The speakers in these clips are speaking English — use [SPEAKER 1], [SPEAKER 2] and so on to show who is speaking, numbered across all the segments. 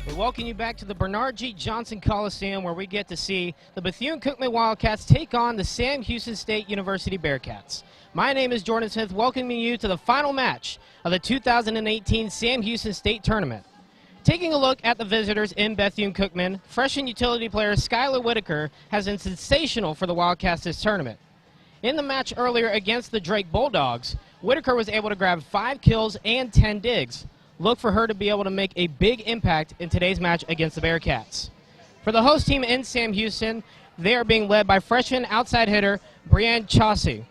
[SPEAKER 1] We welcome you back to the Bernard G. Johnson Coliseum, where we get to see the Bethune-Cookman Wildcats take on the Sam Houston State University Bearcats. My name is Jordan Smith, welcoming you to the final match of the 2018 Sam Houston State Tournament. Taking a look at the visitors in Bethune-Cookman, freshman utility player Skylar Whitaker has been sensational for the Wildcats this tournament. In the match earlier against the Drake Bulldogs, Whitaker was able to grab 5 kills and 10 digs. Look for her to be able to make a big impact in today's match against the Bearcats. For the host team in Sam Houston, they are being led by freshman outside hitter Brianne Chaussee.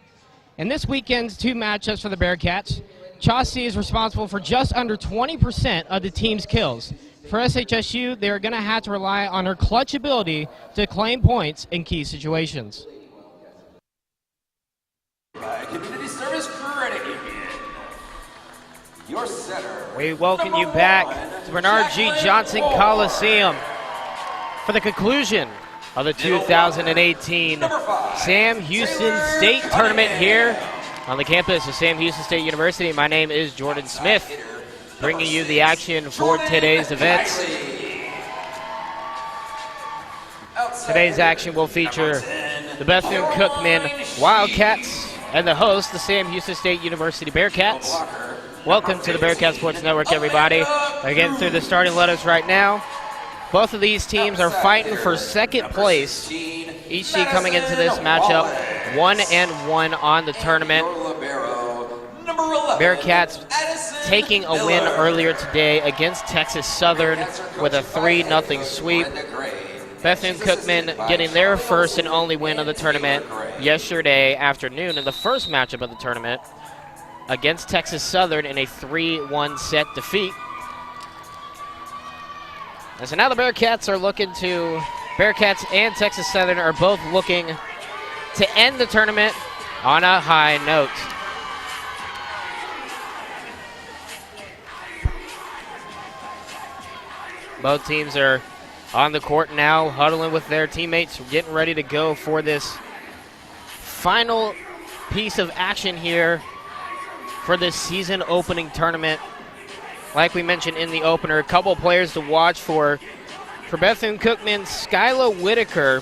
[SPEAKER 1] In this weekend's 2 matchups for the Bearcats, Chaussee is responsible for just under 20% of the team's kills. For SHSU, they are going to have to rely on her clutch ability to claim points in key situations.
[SPEAKER 2] Community Service Credit Union. Your center.
[SPEAKER 1] We welcome you back to Bernard G. Johnson Coliseum for the conclusion of the 2018 Sam Houston State Tournament here on the campus of Sam Houston State University. My name is Jordan Smith, bringing you the action for today's events. Today's action will feature the Bethune-Cookman Wildcats and the host, the Sam Houston State University Bearcats. Welcome to the Bearcat Sports Network, everybody. They're getting through the starting letters right now. Both of these teams are fighting for second place. Each team coming into this matchup 1-1 on the tournament. Bearcats taking a win earlier today against Texas Southern with a 3-0 sweep. Bethune-Cookman getting their first and only win of the tournament yesterday afternoon in the first matchup of the tournament against Texas Southern in a 3-1 set defeat. And so now the Bearcats and Texas Southern are both looking to end the tournament on a high note. Both teams are on the court now, huddling with their teammates, getting ready to go for this final piece of action here for this season opening tournament. Like we mentioned in the opener, a couple players to watch for Bethune-Cookman, Skylar Whitaker,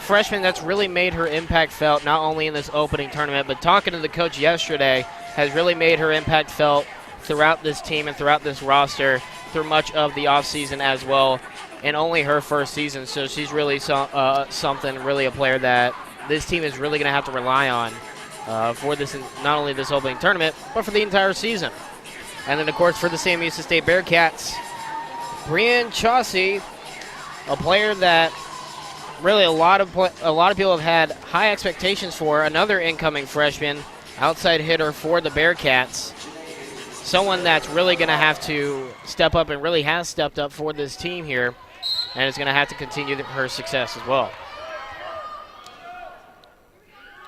[SPEAKER 1] freshman that's really made her impact felt not only in this opening tournament, but talking to the coach yesterday, has really made her impact felt throughout this team and throughout this roster through much of the offseason as well, and only her first season. So she's really something, really a player that this team is really going to have to rely on for this, not only this opening tournament, but for the entire season. And then, of course, for the Sam Houston State Bearcats, Brianne Chaussee, a player that really a lot of people have had high expectations for, another incoming freshman, outside hitter for the Bearcats, someone that's really going to have to step up and really has stepped up for this team here, and is going to have to continue her success as well.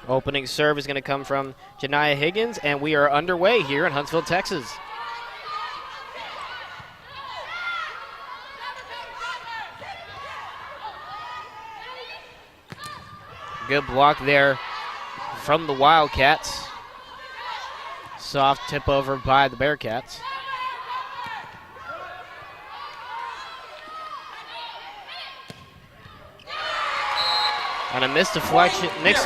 [SPEAKER 1] Opening serve is going to come from Janiyah Higgins, and we are underway here in Huntsville, Texas. Good block there from the Wildcats. Soft tip over by the Bearcats. And a mixed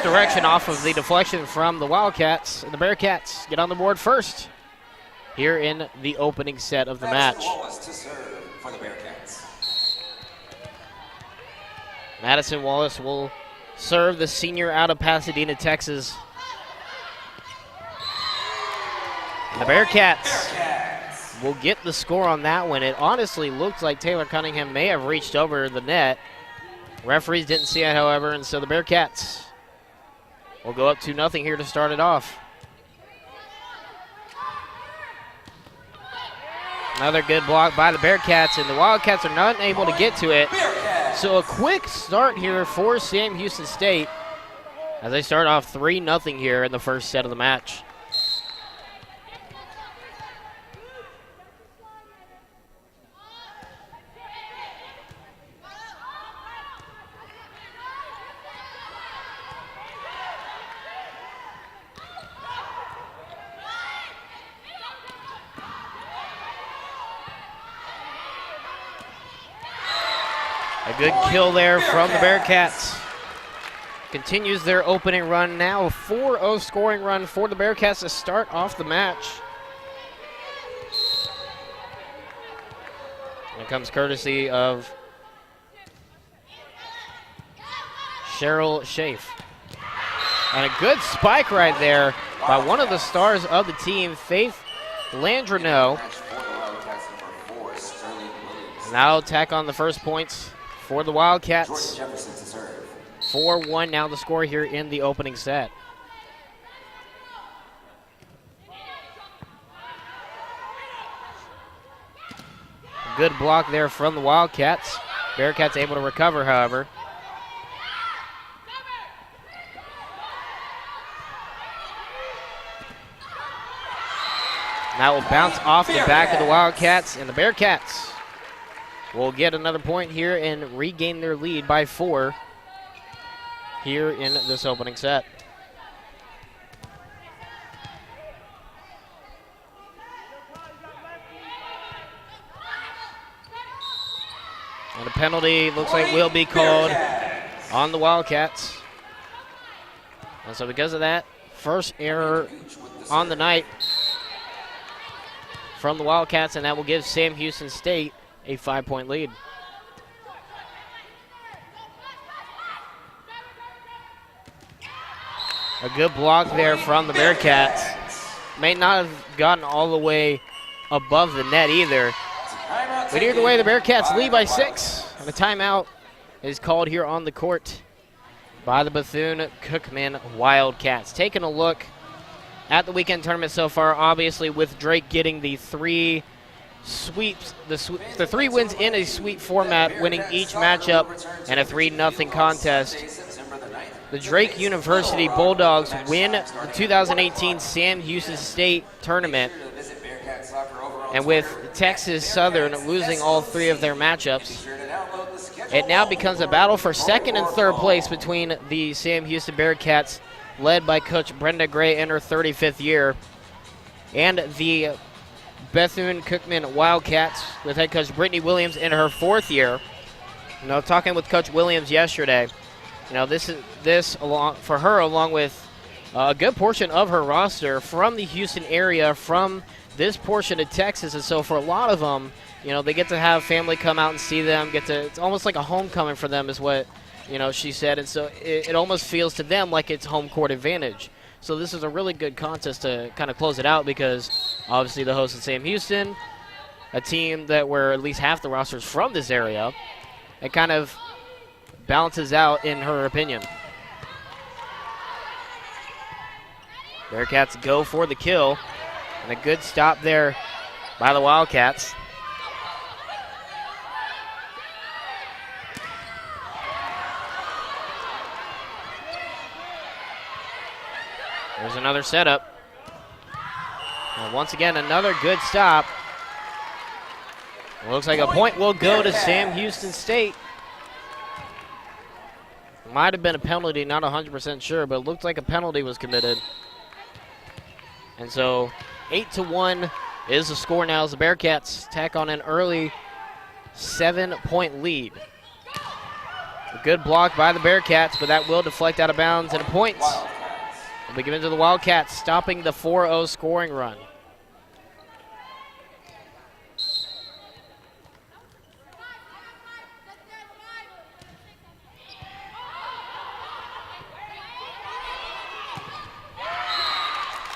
[SPEAKER 1] direction off of the deflection from the Wildcats. And the Bearcats get on the board first here in the opening set of the match. Madison Wallace will serve, the senior out of Pasadena, Texas. And the Bearcats will get the score on that one. It honestly looks like Taylor Cunningham may have reached over the net. Referees didn't see it, however, and so the Bearcats will go up 2-0 here to start it off. Another good block by the Bearcats, and the Wildcats are not able to get to it. So a quick start here for Sam Houston State as they start off 3-0 here in the first set of the match. A good kill there from the Bearcats. Continues their opening run now. A 4-0 scoring run for the Bearcats to start off the match. And it comes courtesy of Cheryl Schaaf. And a good spike right there by one of the stars of the team, Faith Landreneau. Now tack on the first points for the Wildcats. 4-1 now the score here in the opening set. Good block there from the Wildcats. Bearcats able to recover, however. That will bounce off the back of the Wildcats, and the Bearcats will get another point here and regain their lead by 4 here in this opening set. And a penalty looks like will be called on the Wildcats. And so because of that, first error on the night from the Wildcats, and that will give Sam Houston State a 5-point lead. A good block there from the Bearcats. May not have gotten all the way above the net either. But either way, the Bearcats lead by 6. And a timeout is called here on the court by the Bethune-Cookman Wildcats. Taking a look at the weekend tournament so far, obviously with Drake getting the 3 sweeps, the 3 wins in a sweep format, winning each matchup and a 3-0 contest. The Drake University Bulldogs win the 2018 Sam Houston State tournament. And with Texas Southern losing all 3 of their matchups, it now becomes a battle for 2nd and 3rd place between the Sam Houston Bearcats, led by Coach Brenda Gray in her 35th year, and the Bethune-Cookman Wildcats with head coach Brittany Williams in her 4th year. You know, talking with Coach Williams yesterday, you know, this along for her, along with a good portion of her roster from the Houston area, from this portion of Texas, and so for a lot of them, you know, they get to have family come out and see them. It's almost like a homecoming for them, is what, you know, she said, and so it almost feels to them like it's home court advantage. So this is a really good contest to kind of close it out, because obviously the host is Sam Houston, a team that where at least half the roster is from this area. It kind of balances out, in her opinion. Bearcats go for the kill, and a good stop there by the Wildcats. There's another setup. And once again, another good stop. It looks like a point will go to Sam Houston State. Might have been a penalty, not 100% sure, but it looked like a penalty was committed. And so 8-1 is the score now as the Bearcats tack on an early 7-point lead. A good block by the Bearcats, but that will deflect out of bounds, and a point will be given to the Wildcats, stopping the 4-0 scoring run.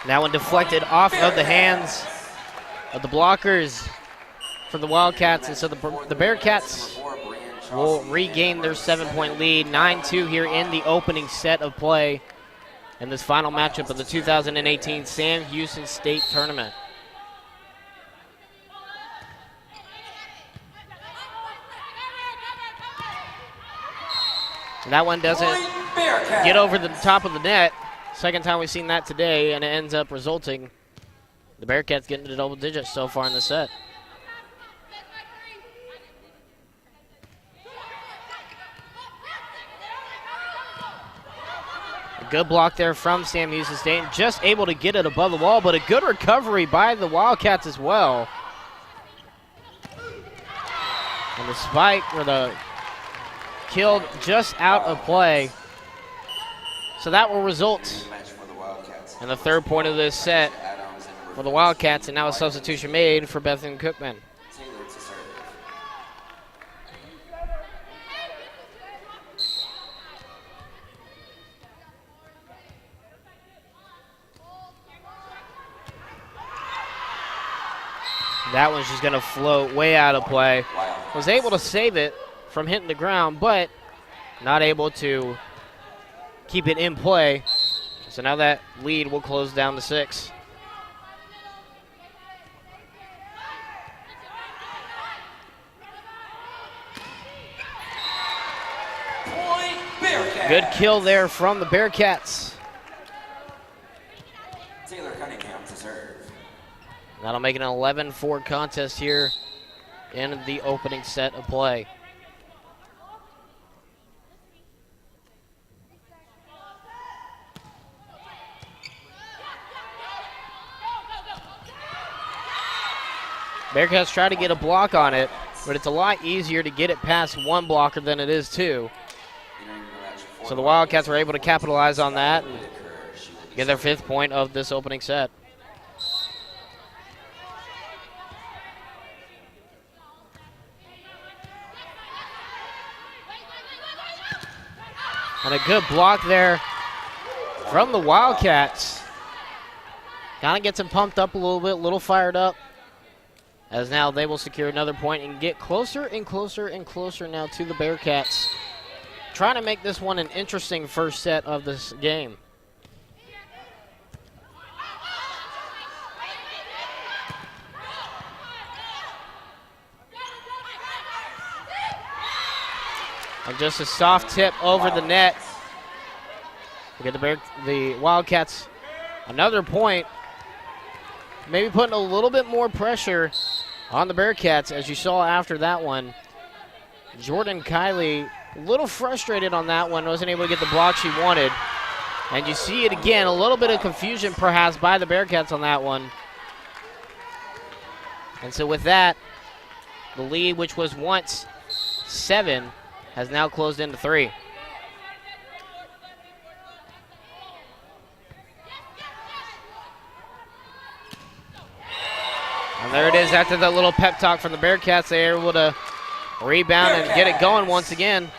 [SPEAKER 1] That one deflected off of the hands of the blockers for the Wildcats, and so the Bearcats will regain their 7-point lead, 9-2 here in the opening set of play in this final matchup of the 2018 Sam Houston State Tournament. And that one doesn't get over the top of the net. Second time we've seen that today, and it ends up resulting the Bearcats getting to double digits so far in the set. A good block there from Sam Houston State, just able to get it above the wall, but a good recovery by the Wildcats as well. And the spike, or the killed just out of play. So that will result in the third point of this set for the Wildcats, and now a substitution made for Bethune-Cookman. That one's just going to float way out of play. Was able to save it from hitting the ground, but not able to keep it in play. So now that lead will close down to 6. Good kill there from the Bearcats. That'll make it an 11-4 contest here in the opening set of play. Bearcats try to get a block on it, but it's a lot easier to get it past one blocker than it is two. So the Wildcats were able to capitalize on that and get their 5th point of this opening set. And a good block there from the Wildcats. Kind of gets them pumped up a little bit, a little fired up, as now they will secure another point and get closer and closer and closer now to the Bearcats. Trying to make this one an interesting first set of this game. And just a soft tip over the net. We get the Wildcats another point. Maybe putting a little bit more pressure on the Bearcats, as you saw after that one. Jordan Kiley a little frustrated on that one, wasn't able to get the block she wanted. And you see it again, a little bit of confusion perhaps by the Bearcats on that one. And so with that, the lead, which was once 7, has now closed into 3. And there it is after that little pep talk from the Bearcats. They are able to rebound and get it going once again.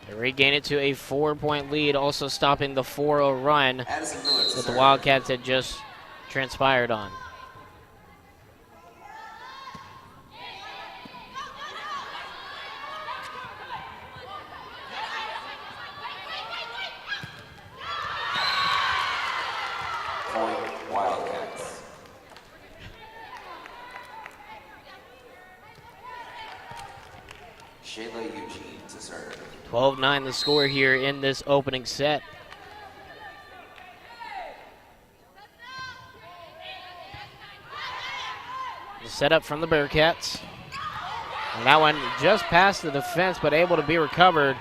[SPEAKER 1] They regain it to a 4-point lead, also stopping the 4-0 run that the Wildcats had just transpired on.
[SPEAKER 2] Wildcats. Shayla Eugene to serve.
[SPEAKER 1] 12-9 the score here in this opening set. The setup from the Bearcats. And that one just past the defense, but able to be recovered.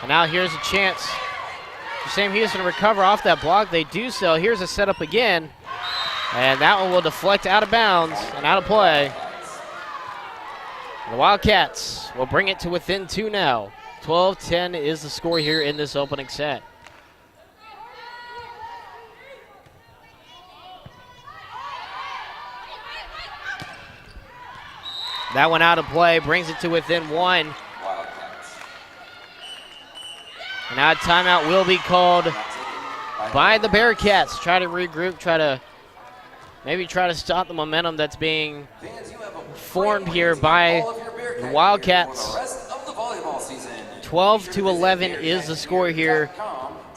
[SPEAKER 1] And now here's a chance for Sam Houston to recover off that block. They do so. Here's a setup again. And that one will deflect out of bounds and out of play. The Wildcats will bring it to within 2 now. 12-10 is the score here in this opening set. That one out of play brings it to within 1. And now a timeout will be called by the Bearcats. Try to regroup, try to stop the momentum that's being formed here by the Wildcats. 12-11 is the score here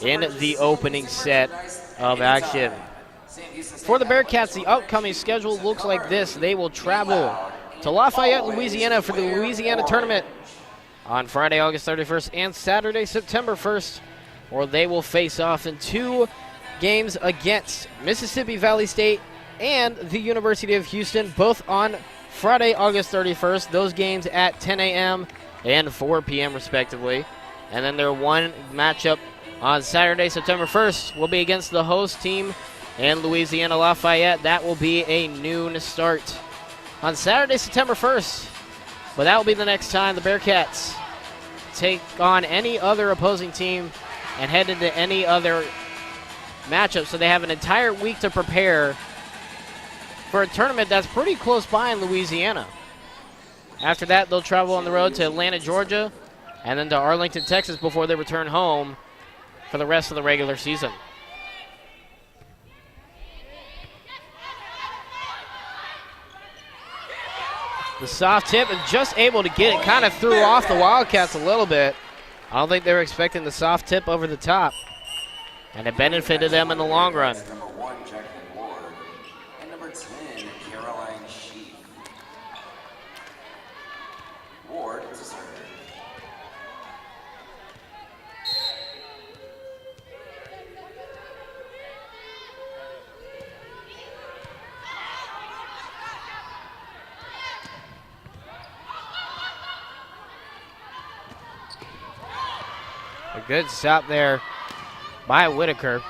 [SPEAKER 1] in the opening set of action. For the Bearcats, the upcoming schedule looks like this. They will travel to Lafayette, Louisiana for the Louisiana tournament on Friday, August 31st and Saturday, September 1st, or they will face off in 2 games against Mississippi Valley State and the University of Houston, both on Friday, August 31st. Those games at 10 a.m. and 4 p.m. respectively. And then their one matchup on Saturday, September 1st, will be against the host team in Louisiana Lafayette. That will be a noon start. On Saturday, September 1st, But that will be the next time the Bearcats take on any other opposing team and head into any other matchup. So they have an entire week to prepare for a tournament that's pretty close by in Louisiana. After that, they'll travel on the road to Atlanta, Georgia, and then to Arlington, Texas before they return home for the rest of the regular season. The soft tip and just able to get it, kind of threw off the Wildcats a little bit. I don't think they were expecting the soft tip over the top, and it benefited them in the long run.
[SPEAKER 2] Number 1, Jacqueline Ward, and number 10, Caroline Sheep. Ward to serve.
[SPEAKER 1] A good stop there by Whitaker.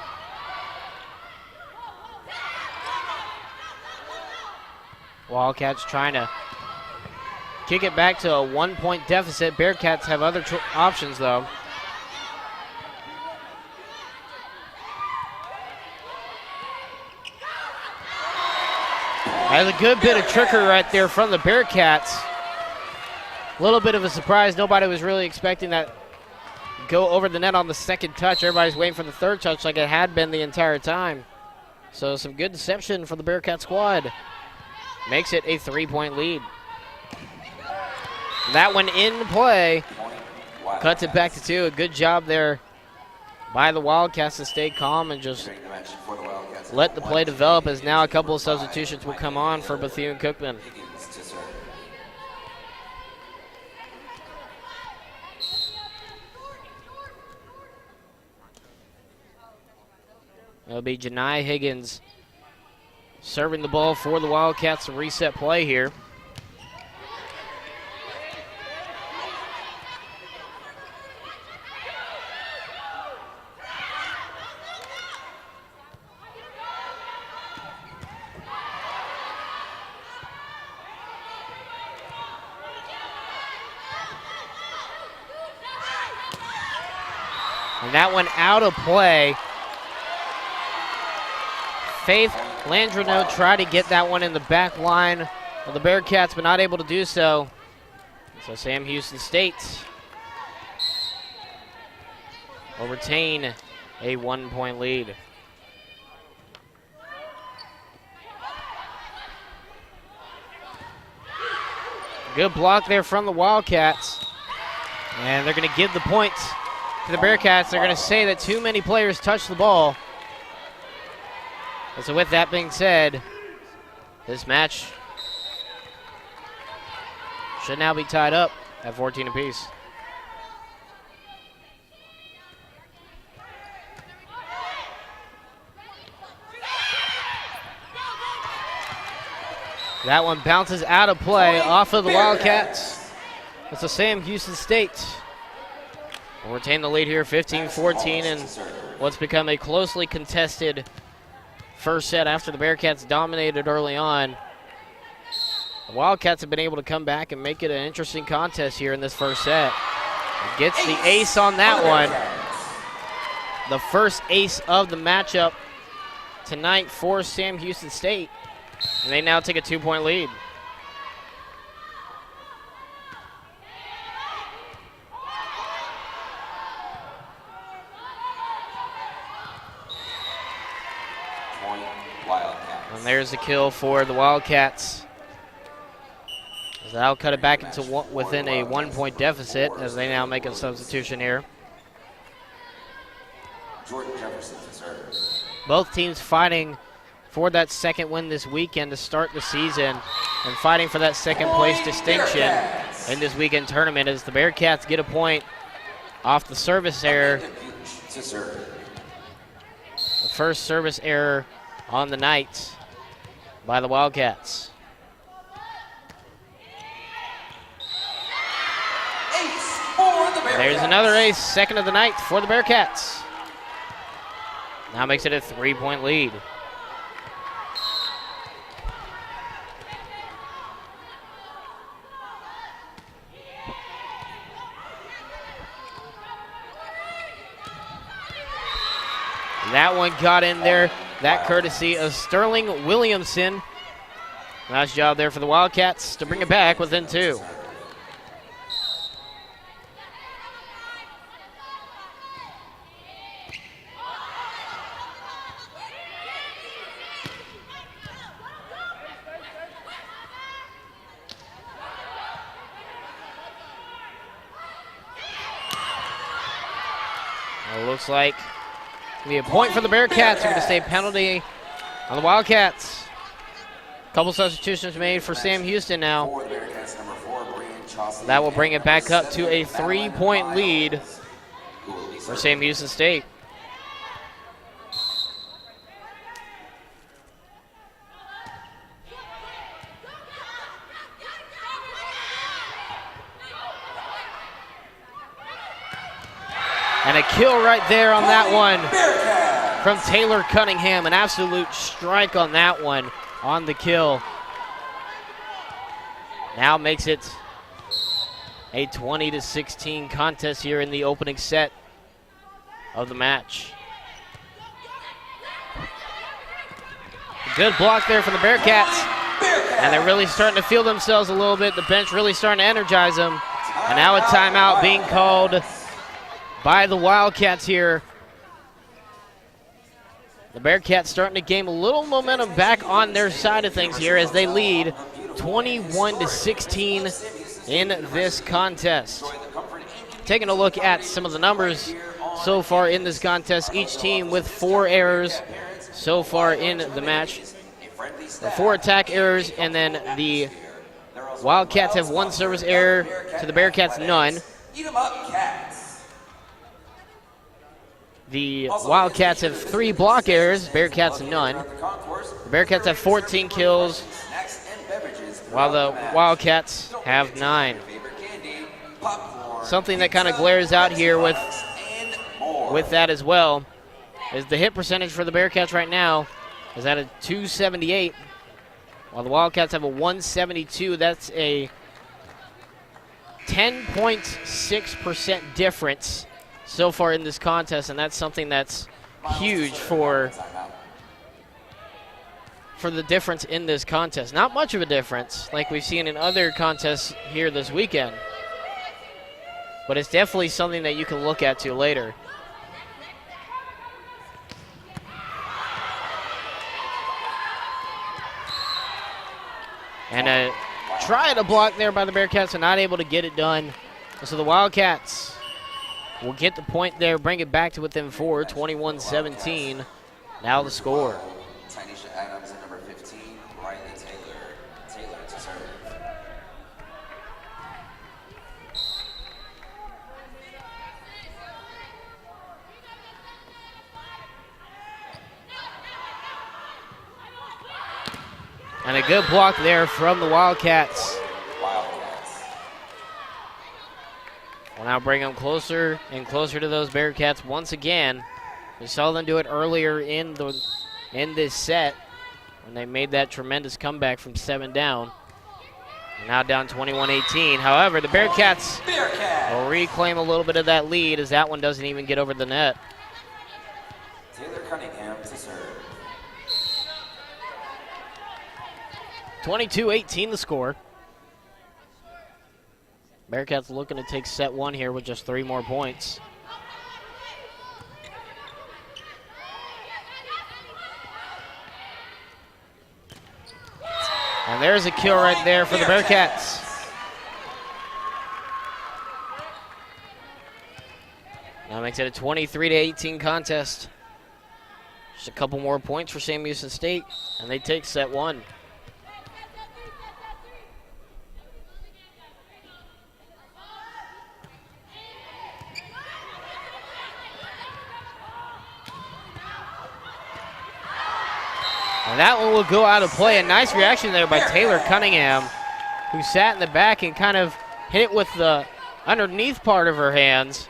[SPEAKER 1] Wildcats trying to kick it back to a 1-point deficit. Bearcats have other options, though. That's a good bit of trickery right there from the Bearcats. A little bit of a surprise. Nobody was really expecting that go over the net on the second touch. Everybody's waiting for the third touch like it had been the entire time. So some good deception for the Bearcat squad. Makes it a 3-point lead. That one in play. Cuts it back to 2. A good job there by the Wildcats to stay calm and just let the play develop, as now a couple of substitutions will come on for Bethune-Cookman. It'll be Janai Higgins serving the ball for the Wildcats to reset play here. And that one out of play. Faith Landreneau tried to get that one in the back line of the Bearcats, but not able to do so. So Sam Houston State will retain a 1-point lead. Good block there from the Wildcats. And they're going to give the point to the Bearcats. They're going to say that too many players touched the ball. And so with that being said, this match should now be tied up at 14 apiece. That one bounces out of play off of the Wildcats. It's a Sam Houston State will retain the lead here, 15-14, and what's become a closely contested first set after the Bearcats dominated early on. The Wildcats have been able to come back and make it an interesting contest here in this first set. It gets the ace on that one. The first ace of the matchup tonight for Sam Houston State. And they now take a 2-point lead. And there's the kill for the Wildcats. As that'll cut it back into within a 1-point deficit as they now make a substitution here. Both teams fighting for that second win this weekend to start the season and fighting for that second place distinction in this weekend tournament, as the Bearcats get a point off the service error. The first service error on the night by the Wildcats. There's another ace, second of the night for the Bearcats. Now makes it a 3-point lead. that one got in there. That courtesy of Sterling Williamson. Nice job there for the Wildcats to bring it back within 2. It looks like it'll be a point for the Bearcats. They're going to say penalty on the Wildcats. Couple substitutions made for Sam Houston now. That will bring it back up to a 3-point lead for Sam Houston State. And a kill right there on that one from Taylor Cunningham. An absolute strike on that one on the kill. Now makes it a 20-16 contest here in the opening set of the match. Good block there for the Bearcats. And they're really starting to feel themselves a little bit. The bench really starting to energize them. And now a timeout being called by the Wildcats here. The Bearcats starting to gain a little momentum back on their side of things here as they lead 21-16 in this contest. Taking a look at some of the numbers so far in this contest, each team with 4 errors so far in the match. 4 attack errors, and then the Wildcats have 1 service error to the Bearcats none. The Wildcats have 3 block errors, Bearcats none. The Bearcats have 14 kills, while the Wildcats have 9. Something that kind of glares out here with that as well is the hit percentage for the Bearcats right now is at a 278, while the Wildcats have a 172. That's a 10.6% difference so far in this contest, and that's something that's huge for the difference in this contest. Not much of a difference like we've seen in other contests here this weekend, but it's definitely something that you can look at to later. And a try to block there by the Bearcats and not able to get it done. So the Wildcats will get the point there, bring it back to within 4, 21-17. Now the score. And a good block there from the Wildcats. We'll now bring them closer and closer to those Bearcats once again. We saw them do it earlier in this set when they made that tremendous comeback from 7 down. And now down 21-18. However, the Bearcats will reclaim a little bit of that lead as that one doesn't even get over the net.
[SPEAKER 2] Taylor Cunningham to serve.
[SPEAKER 1] 22-18 the score. Bearcats looking to take set 1 here with just 3 more points. And there's a kill right there for the Bearcats. Now makes it a 23-18 contest. Just a couple more points for Sam Houston State, and they take set 1. And that one will go out of play. A nice reaction there by Taylor Cunningham, who sat in the back and kind of hit it with the underneath part of her hands,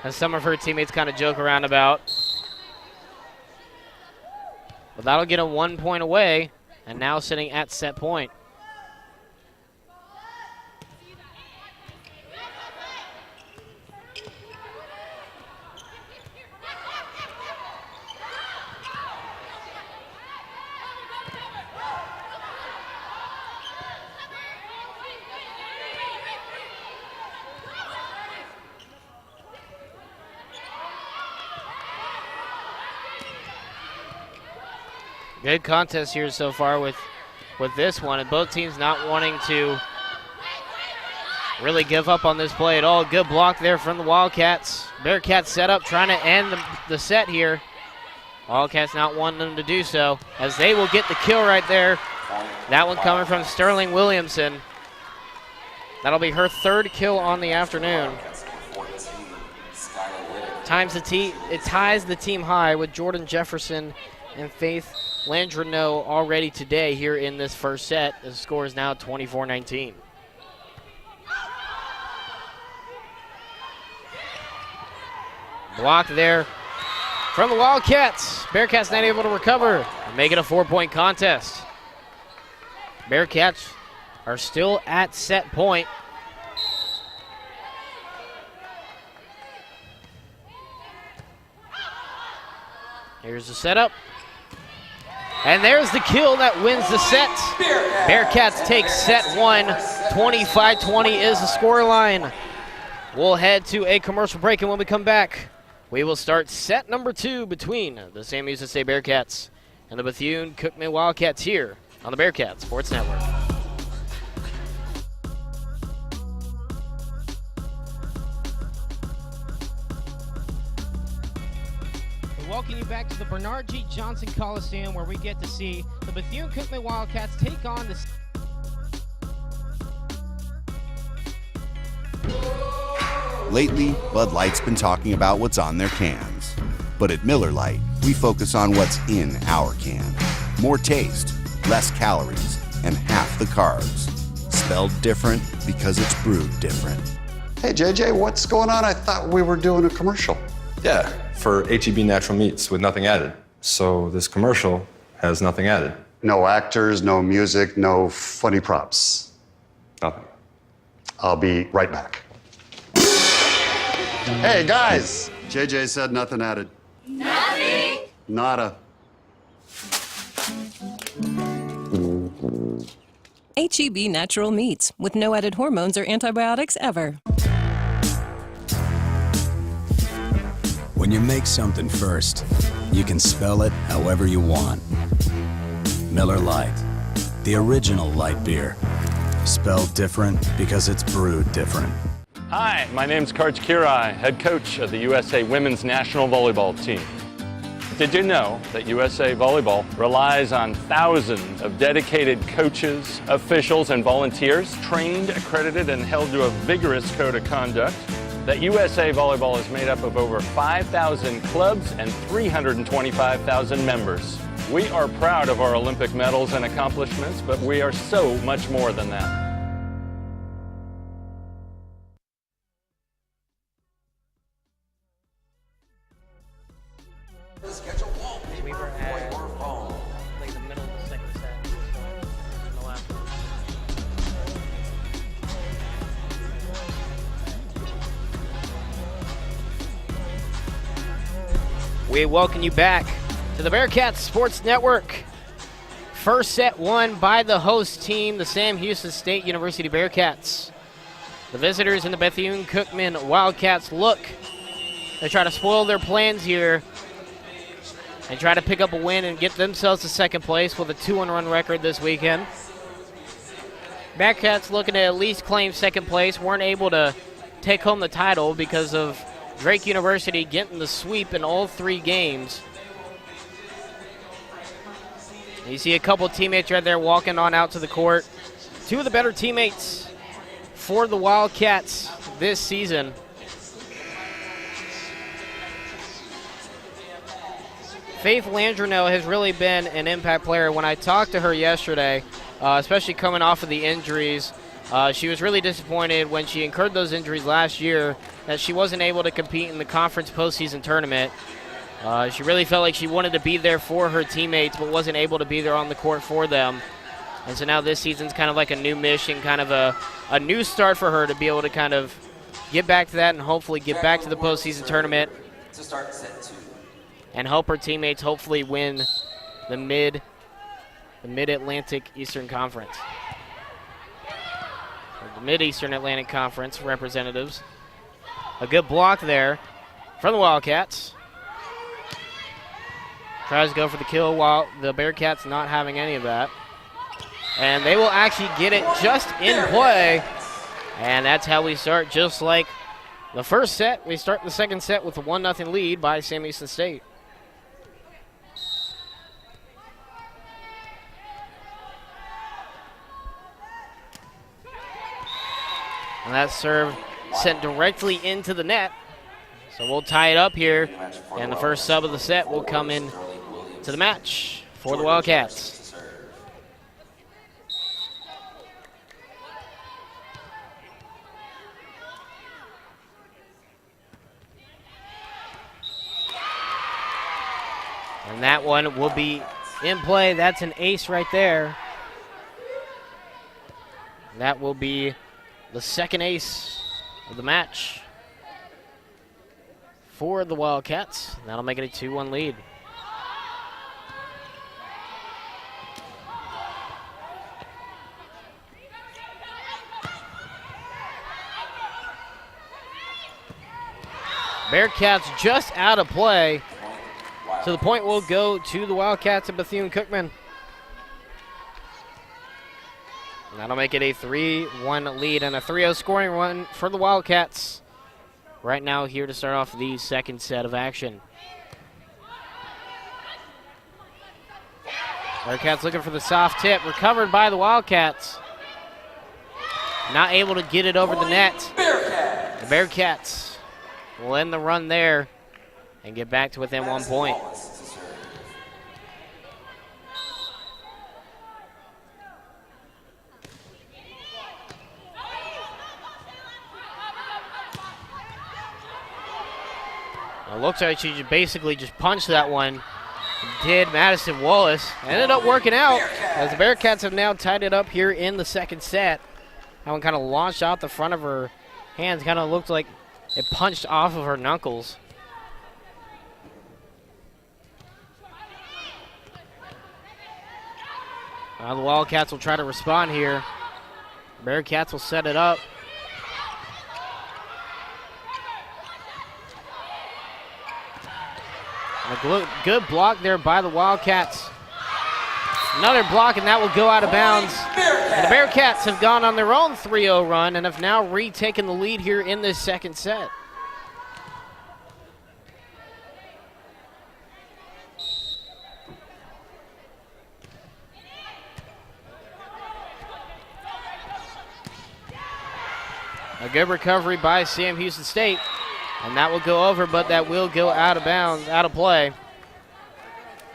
[SPEAKER 1] as some of her teammates kind of joke around about. But that'll get them 1 point away, and now sitting at set point. Good contest here so far with this one, and both teams not wanting to really give up on this play at all. Good block there from the Wildcats. Bearcats set up, trying to end the set here. Wildcats not wanting them to do so, as they will get the kill right there. That one coming from Sterling Williamson. That'll be her third kill on the afternoon. It ties the team high with Jordan Jefferson and Faith Landreneau already today here in this first set. The score is now 24-19. Block there from the Wildcats. Bearcats not able to recover and make it a 4-point contest. Bearcats are still at set point. Here's the setup. And there's the kill that wins the set. Bearcats take set one. 25-20 is the scoreline. We'll head to a commercial break, and when we come back, we will start set number 2 between the Sam Houston State Bearcats and the Bethune-Cookman Wildcats here on the Bearcat Sports Network. We welcome you back to the Bernard G. Johnson Coliseum, where we get to see the Bethune-Cookman Wildcats take on the...
[SPEAKER 3] Lately, Bud Light's been talking about what's on their cans. But at Miller Lite, we focus on what's in our can. More taste, less calories, and half the carbs. Spelled different because it's brewed different.
[SPEAKER 4] Hey, JJ, what's going on? I thought we were doing a commercial.
[SPEAKER 5] Yeah, for HEB Natural Meats with nothing added. So this commercial has nothing added.
[SPEAKER 4] No actors, no music, no funny props.
[SPEAKER 5] Nothing.
[SPEAKER 4] I'll be right back. Hey, guys! JJ said nothing added. Nothing? Nada.
[SPEAKER 6] HEB Natural Meats, with no added hormones or antibiotics ever.
[SPEAKER 7] When you make something first, you can spell it however you want. Miller Lite, the original light beer. Spelled different because it's brewed different.
[SPEAKER 8] Hi, my name's Karch Kirai, head coach of the USA Women's National Volleyball team. Did you know that USA Volleyball relies on thousands of dedicated coaches, officials, and volunteers, trained, accredited, and held to a vigorous code of conduct? That USA Volleyball is made up of over 5,000 clubs and 325,000 members. We are proud of our Olympic medals and accomplishments, but we are so much more than that.
[SPEAKER 1] We welcome you back to the Bearcat Sports Network. First set won by the host team, the Sam Houston State University Bearcats. The visitors in the Bethune-Cookman Wildcats look to try to spoil their plans here and try to pick up a win and get themselves to second place with a 2-1 record this weekend. Bearcats looking to at least claim second place, weren't able to take home the title because of Drake University getting the sweep in all 3 games. You see a couple teammates right there walking on out to the court. 2 of the better teammates for the Wildcats this season. Faith Landreneau has really been an impact player. When I talked to her yesterday, especially coming off of the injuries, she was really disappointed when she incurred those injuries last year that she wasn't able to compete in the conference postseason tournament. She really felt like she wanted to be there for her teammates but wasn't able to be there on the court for them. And so now this season's kind of like a new mission, kind of a new start for her to be able to kind of get back to that and hopefully get back to the postseason tournament
[SPEAKER 2] To start set 2.
[SPEAKER 1] and help her teammates hopefully win the Mid-Atlantic Eastern Conference. The Mid-Eastern Atlantic Conference representatives. A good block there from the Wildcats. Tries to go for the kill while the Bearcats not having any of that. And they will actually get it just in play. And that's how we start, just like the first set. We start the second set with a 1-0 lead by Sam Houston State. And that serve sent directly into the net. So we'll tie it up here. And the first sub of the set will come in to the match for the Wildcats. And that one will be in play. That's an ace right there. That will be the second ace of the match for the Wildcats. That'll make it a 2-1 lead. Bearcats just out of play. So the point will go to the Wildcats at Bethune-Cookman. That'll make it a 3-1 lead and a 3-0 scoring run for the Wildcats. Right now here to start off the second set of action. Bearcats looking for the soft tip. Recovered by the Wildcats. Not able to get it over the net. The Bearcats will end the run there and get back to within 1 point. It looks like she basically just punched that one. Did Madison Wallace. Ended up working out as the Bearcats have now tied it up here in the second set. That one kind of launched out the front of her hands. Kind of looked like it punched off of her knuckles. Now the Wildcats will try to respond here. Bearcats will set it up. A good block there by the Wildcats. Another block, and that will go out of bounds. And the Bearcats have gone on their own 3-0 run and have now retaken the lead here in this second set. A good recovery by Sam Houston State. And that will go over, but that will go out of bounds, out of play.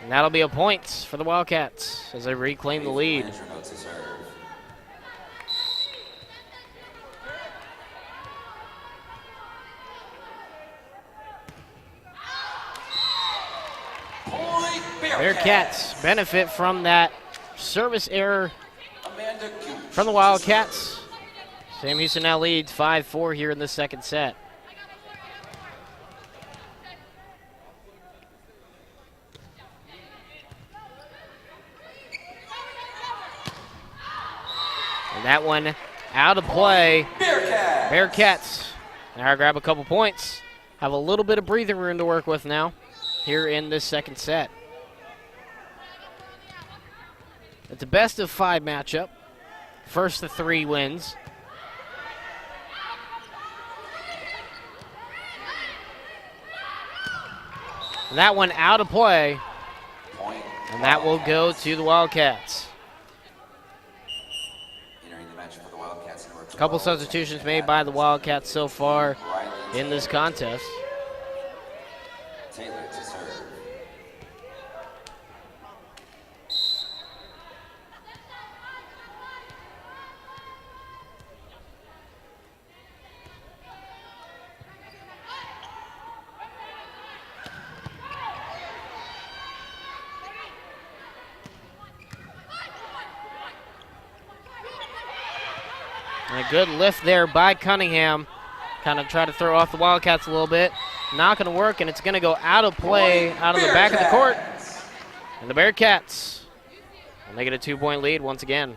[SPEAKER 1] And that'll be a point for the Wildcats as they reclaim the lead. Bearcats benefit from that service error from the Wildcats. Sam Houston now leads 5-4 here in the second set. And that one out of play. Bearcats now grab a couple points. Have a little bit of breathing room to work with now here in this second set. It's a best of 5 matchup. First to 3 wins. And that one out of play. And that will go to the Wildcats. A couple substitutions made by the Wildcats so far in this contest.
[SPEAKER 2] Taylor to serve.
[SPEAKER 1] And a good lift there by Cunningham. Kind of try to throw off the Wildcats a little bit. Not going to work, and it's going to go out of play, out of the back of the court. And the Bearcats will make it a 2-point lead once again.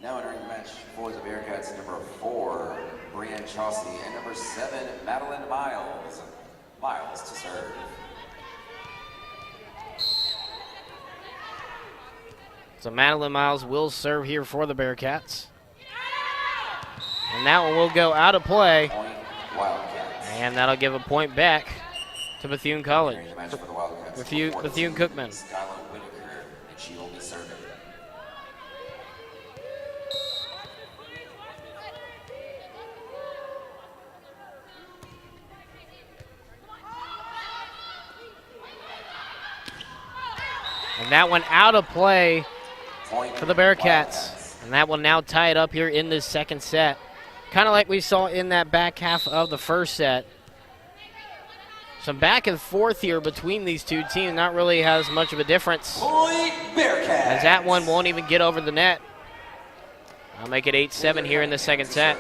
[SPEAKER 2] Now entering the match for the Bearcats, number 4, Brianne Chauncey, and number 7, Madeline Miles. Miles to serve.
[SPEAKER 1] So Madeline Miles will serve here for the Bearcats. And that one will go out of play.
[SPEAKER 2] Point Wildcats.
[SPEAKER 1] And that'll give a point back to Bethune College.
[SPEAKER 2] Entering the match for the Wildcats.
[SPEAKER 1] Bethune-Cookman.
[SPEAKER 2] Skylar Whitaker, and she will be serving.
[SPEAKER 1] And that one out of play
[SPEAKER 2] Point
[SPEAKER 1] for the Bearcats.
[SPEAKER 2] Wildcats.
[SPEAKER 1] And that will now tie it up here in this second set. Kind of like we saw in that back half of the first set. Some back and forth here between these two teams. Not really has much of a difference.
[SPEAKER 2] Point Bearcats.
[SPEAKER 1] As that one won't even get over the net. I'll make it 8-7 here in the second set.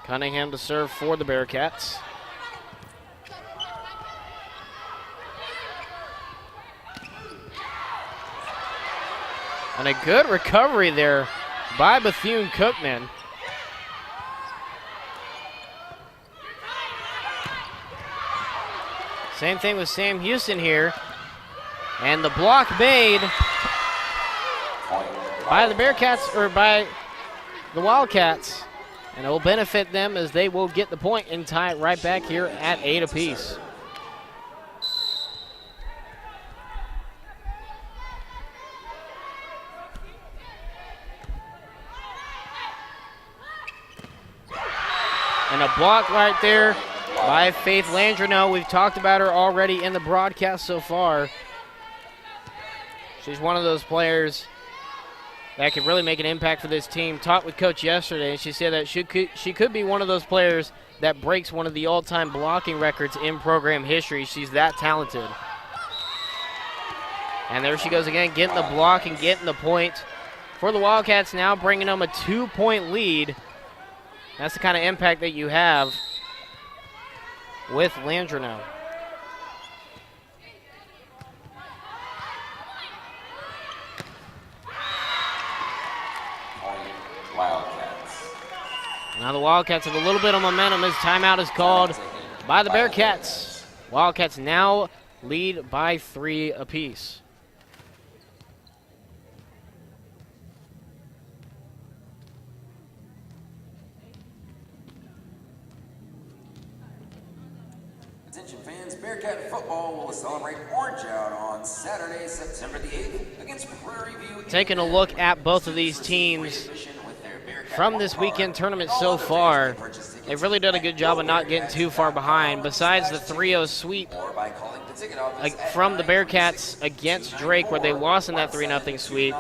[SPEAKER 1] Cunningham to serve for the Bearcats. And a good recovery there by Bethune-Cookman. Same thing with Sam Houston here. And the block made by the Bearcats, or by the Wildcats. And it will benefit them as they will get the point and tie it right back here at 8 apiece. And a block right there by Faith Landreneau. We've talked about her already in the broadcast so far. She's one of those players that could really make an impact for this team. Talked with Coach yesterday, and she said that she could be one of those players that breaks one of the all-time blocking records in program history. She's that talented. And there she goes again, getting the block and getting the point for the Wildcats, now bringing them a 2-point lead. That's the kind of impact that you have with Landreneau.
[SPEAKER 2] Wildcats.
[SPEAKER 1] Now the Wildcats have a little bit of momentum as timeout is called by the Bearcats. Wildcats now lead by 3 apiece.
[SPEAKER 2] Attention fans, Bearcat football will celebrate Orange Out on Saturday, September the 8th against Prairie View.
[SPEAKER 1] Taking a look at both of these teams from this weekend tournament so far, they've really done a good job of not getting too far behind. Besides the 3-0 sweep from the Bearcats against Drake, where they lost in that 3-0 sweep,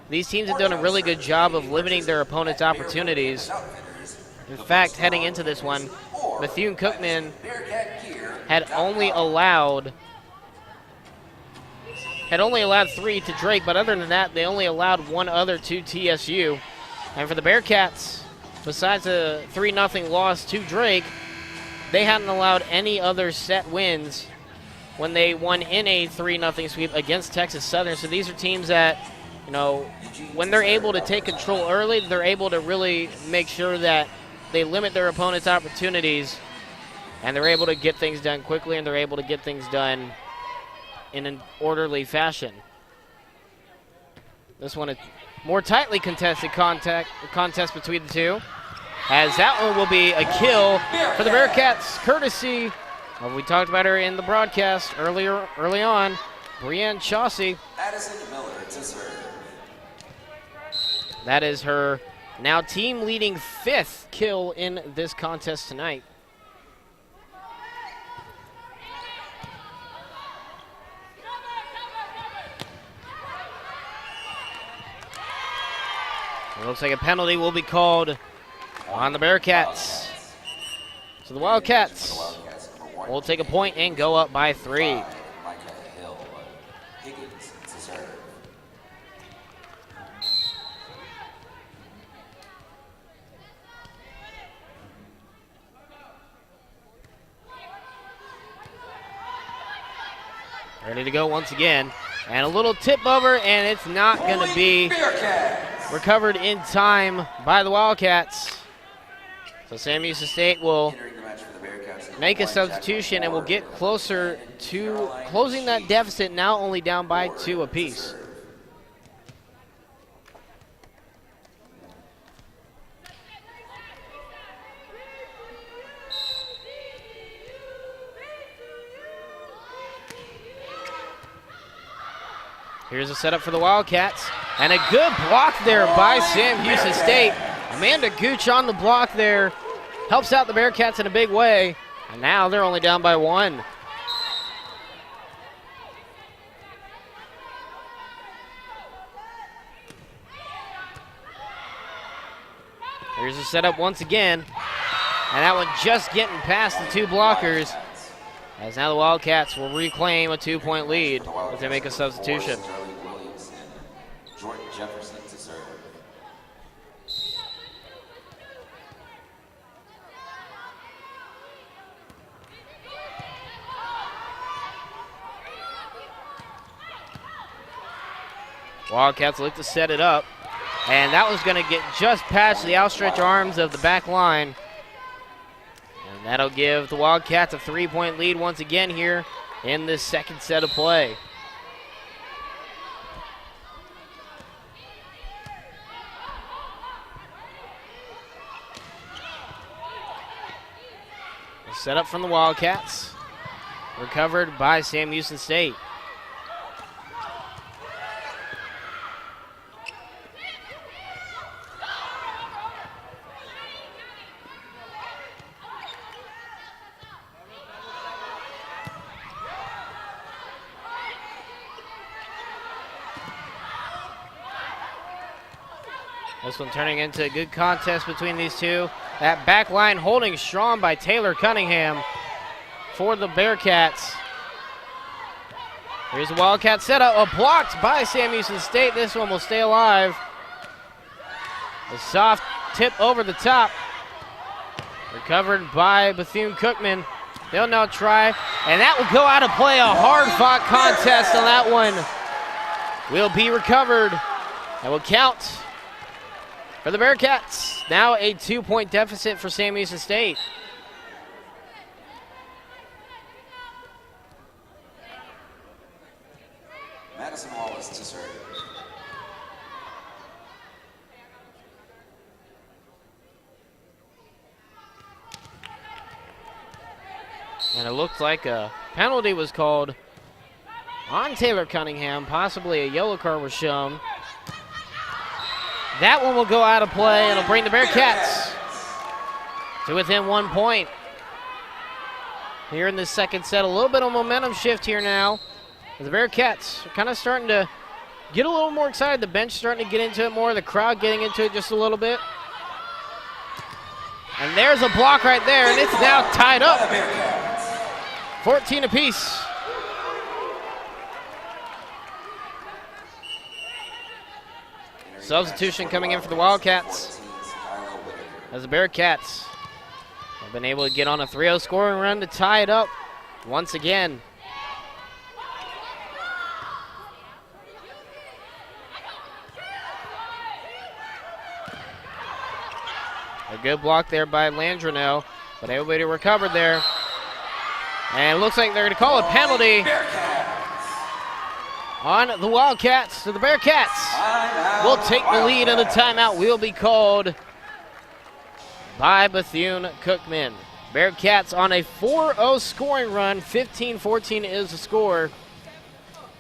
[SPEAKER 1] these teams have done a really good job of limiting their opponents' opportunities. In fact, heading into this one, Bethune-Cookman had only allowed 3 to Drake, but other than that, they only allowed 1 other to TSU. And for the Bearcats, besides a 3-0 loss to Drake, they hadn't allowed any other set wins when they won in a 3-0 sweep against Texas Southern. So these are teams that, you know, when they're able to take control early, they're able to really make sure that they limit their opponent's opportunities, and they're able to get things done quickly, and they're able to get things done in an orderly fashion. This one is more tightly contested contest between the two, as that one will be a kill for the Bearcats, courtesy of, we talked about her in the broadcast early on, Brienne Chauncey.
[SPEAKER 2] Addison Miller to serve.
[SPEAKER 1] That is her now team-leading 5th kill in this contest tonight. It looks like a penalty will be called on the Bearcats. So the Wildcats will take a point and go up by 3.
[SPEAKER 2] Higgins to serve.
[SPEAKER 1] Ready to go once again. And a little tip over, and it's not going to be recovered in time by the Wildcats. So Sam Houston State will make a substitution and will get closer to closing that deficit, now only down by 2 apiece. Here's a setup for the Wildcats, and a good block there by Sam Houston State. Amanda Gooch on the block there, helps out the Bearcats in a big way, and now they're only down by 1. Here's a setup once again, and that one just getting past the 2 blockers, as now the Wildcats will reclaim a 2-point lead if they make a substitution.
[SPEAKER 2] Jordan Jefferson to serve.
[SPEAKER 1] Wildcats look to set it up, and that was going to get just past the outstretched arms of the back line. And that'll give the Wildcats a 3-point lead once again here in this second set of play. Set up from the Wildcats, recovered by Sam Houston State. This one turning into a good contest between these two. That back line holding strong by Taylor Cunningham for the Bearcats. Here's a Wildcat setup, blocked by Sam Houston State. This one will stay alive. A soft tip over the top. Recovered by Bethune-Cookman. They'll now try, and that will go out of play. A hard-fought contest on that one will be recovered and will count for the Bearcats. Now a 2-point deficit for Sam Houston State.
[SPEAKER 2] Madison Wallace to serve.
[SPEAKER 1] And it looked like a penalty was called on Taylor Cunningham. Possibly a yellow card was shown. That one will go out of play, and it'll bring the Bearcats to within 1 point. Here in the second set, a little bit of momentum shift here now. The Bearcats are kind of starting to get a little more excited. The bench starting to get into it more. The crowd getting into it just a little bit. And there's a block right there, and it's now tied up. 14 apiece. Substitution coming in for the Wildcats, as the Bearcats have been able to get on a 3-0 scoring run to tie it up once again. A good block there by Landrino, but everybody recovered there. And it looks like they're going to call a penalty on the Wildcats. So the Bearcats will take the lead, and the timeout will be called by Bethune-Cookman. Bearcats on a 4-0 scoring run. 15-14 is the score.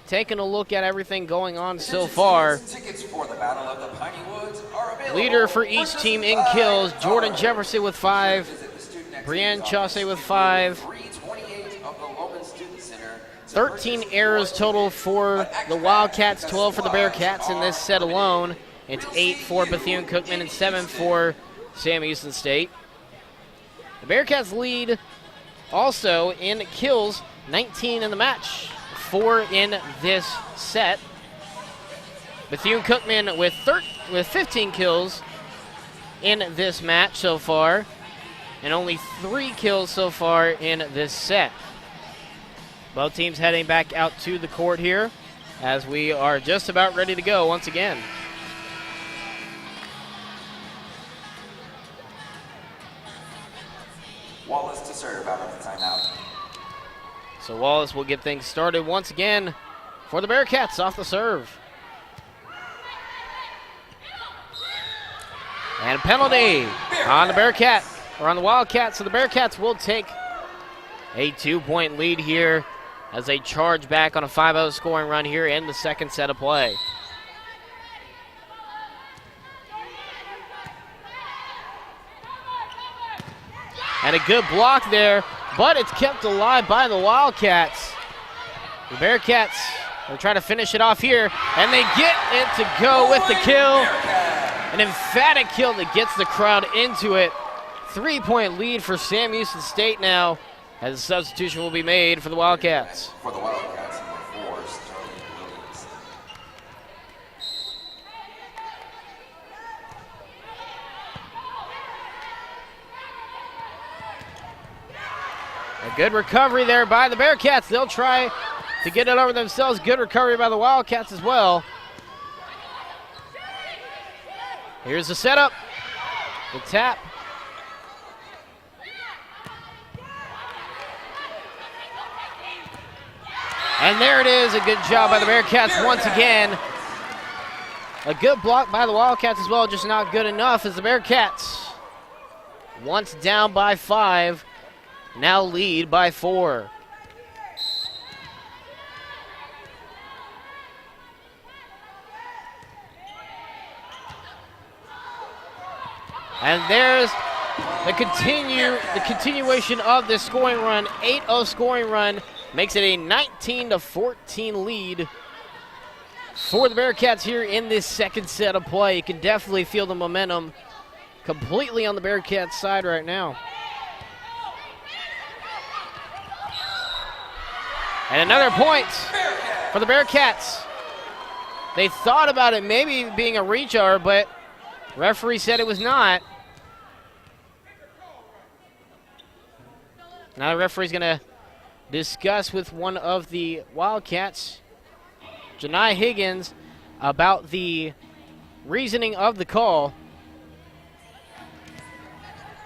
[SPEAKER 1] Taking a look at everything going on so far. Leader for each team in kills, Jordan Jefferson with 5, Brienne Chaussee with 5. 13 errors total for the Wildcats, 12 for the Bearcats in this set alone. It's 8 for Bethune-Cookman and 7 for Sam Houston State. The Bearcats lead also in kills, 19 in the match, 4 in this set. Bethune-Cookman with 15 kills in this match so far, and only 3 kills so far in this set. Both teams heading back out to the court here. as we are just about ready to go once again.
[SPEAKER 2] Wallace to serve out of the timeout.
[SPEAKER 1] So Wallace will get things started once again for the Bearcats off the serve. And a penalty on the Bearcat, or on the Wildcats. So the Bearcats will take a 2-point lead here as they charge back on a 5-0 scoring run here in the second set of play. And a good block there, but it's kept alive by the Wildcats. The Bearcats are trying to finish it off here, and they get it to go with the kill. An emphatic kill that gets the crowd into it. 3-point lead for Sam Houston State now, as a substitution will be made for the Wildcats.
[SPEAKER 2] For the Wildcats, number 4, Sterling Williams.
[SPEAKER 1] A good recovery there by the Bearcats. They'll try to get it over themselves. Good recovery by the Wildcats as well. Here's the setup. The tap. And there it is. A good job by the Bearcats once again. A good block by the Wildcats as well, just not good enough as the Bearcats, once down by 5, now lead by 4. And there's the continuation of this scoring run. 8-0 scoring run makes it a 19-14 lead for the Bearcats here in this second set of play. You can definitely feel the momentum completely on the Bearcats side right now. And another point for the Bearcats. They thought about it maybe being a reach-over, but referee said it was not. Now the referee's going to discuss with one of the Wildcats, Janai Higgins, about the reasoning of the call.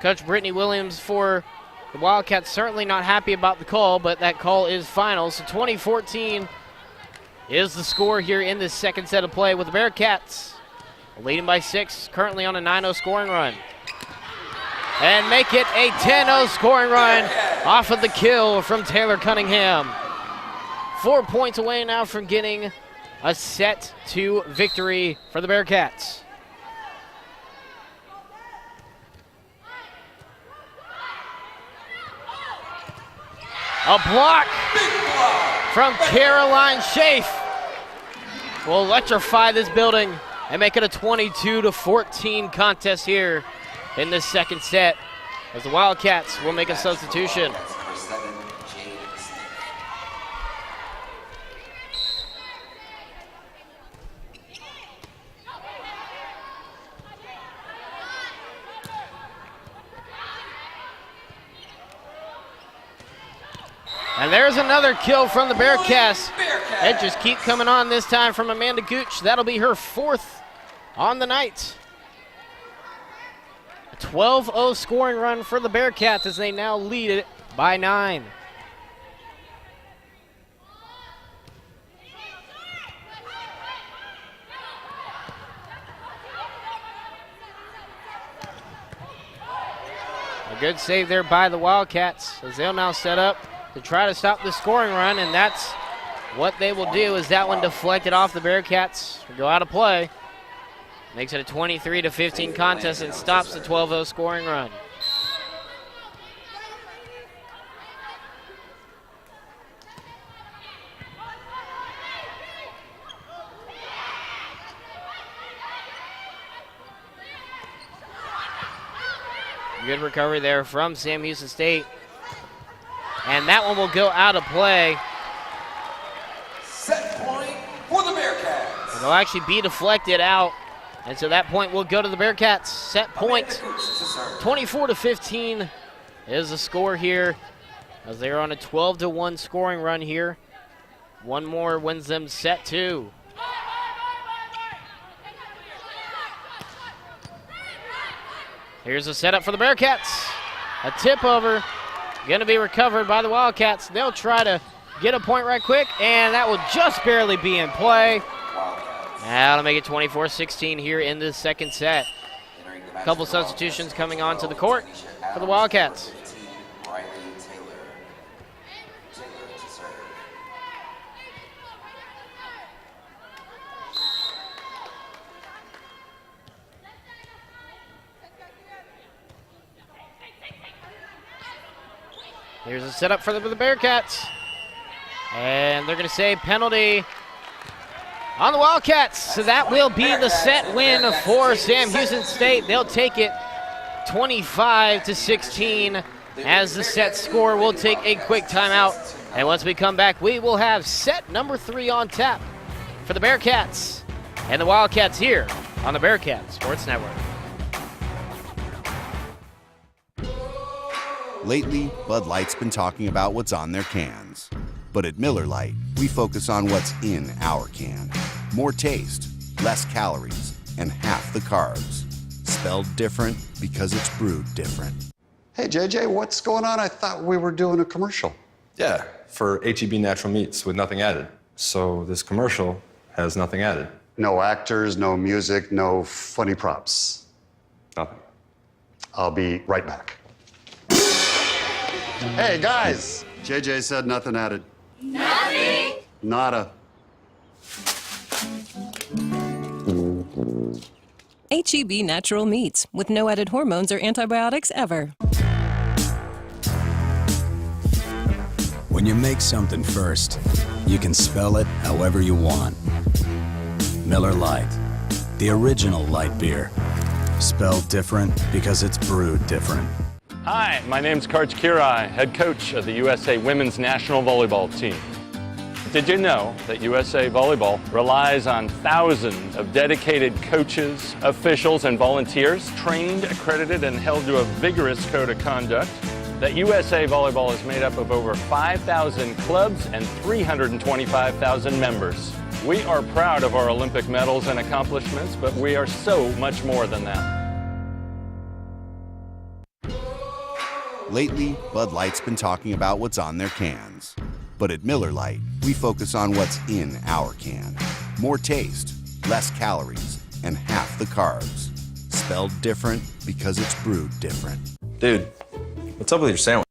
[SPEAKER 1] Coach Brittany Williams for the Wildcats certainly not happy about the call, but that call is final. So 20-14 is the score here in this second set of play, with the Bearcats leading by 6, currently on a 9-0 scoring run. And make it a 10-0 scoring run off of the kill from Taylor Cunningham. 4 points away now from getting a set 2 victory for the Bearcats. A block from Caroline Schaaf will electrify this building and make it a 22-14 contest here in the second set, as the Wildcats will make a substitution. And there's another kill from the Bearcats. Edges keep coming on, this time from Amanda Gooch. That'll be her 4th on the night. A 12-0 scoring run for the Bearcats as they now lead it by 9. A good save there by the Wildcats as they'll now set up to try to stop the scoring run, and that's what they will do, is that one deflected off the Bearcats to go out of play. Makes it a 23-15 contest and stops the 12-0 scoring run. Good recovery there from Sam Houston State. And that one will go out of play.
[SPEAKER 2] Set point for the Bearcats.
[SPEAKER 1] It'll actually be deflected out. And so that point will go to the Bearcats. Set point. 24-15 is the score here, as they're on a 12-1 scoring run here One more wins them set 2. Here's a setup for the Bearcats. A tip over, going to be recovered by the Wildcats. They'll try to get a point right quick, and that will just barely be in play. That'll make it 24-16 here in the second set. A couple substitutions coming onto the court for the Wildcats. Here's a setup for the Bearcats. And they're going to say penalty on the Wildcats. So that will be the set win for Sam Houston State. They'll take it 25-16 as the set score. We'll take a quick timeout. And once we come back, we will have set number 3 on tap for the Bearcats and the Wildcats here on the Bearcat Sports Network.
[SPEAKER 3] Lately, Bud Light's been talking about what's on their cans. But at Miller Lite, we focus on what's in our can. More taste, less calories, and half the carbs. Spelled different because it's brewed different.
[SPEAKER 4] Hey, JJ, what's going on? I thought we were doing a commercial.
[SPEAKER 5] Yeah, for HEB natural meats with nothing added. So this commercial has nothing added.
[SPEAKER 4] No actors, no music, no funny props.
[SPEAKER 5] Nothing.
[SPEAKER 4] I'll be right back. Hey, guys! JJ said nothing added. Nothing? Nada.
[SPEAKER 6] HEB natural meats with no added hormones or antibiotics ever.
[SPEAKER 7] When you make something first, you can spell it however you want. Miller Lite, the original light beer. Spelled different because it's brewed different.
[SPEAKER 8] Hi, my name's Coach Kirai, head coach of the USA Women's National Volleyball team. Did you know that USA Volleyball relies on thousands of dedicated coaches, officials, and volunteers, trained, accredited, and held to a vigorous code of conduct? That USA Volleyball is made up of over 5,000 clubs and 325,000 members. We are proud of our Olympic medals and accomplishments, but we are so much more than that.
[SPEAKER 3] Lately, Bud Light's been talking about what's on their cans. But at Miller Lite, we focus on what's in our can. More taste, less calories, and half the carbs. Spelled different because it's brewed different.
[SPEAKER 5] Dude, what's up with your sandwich?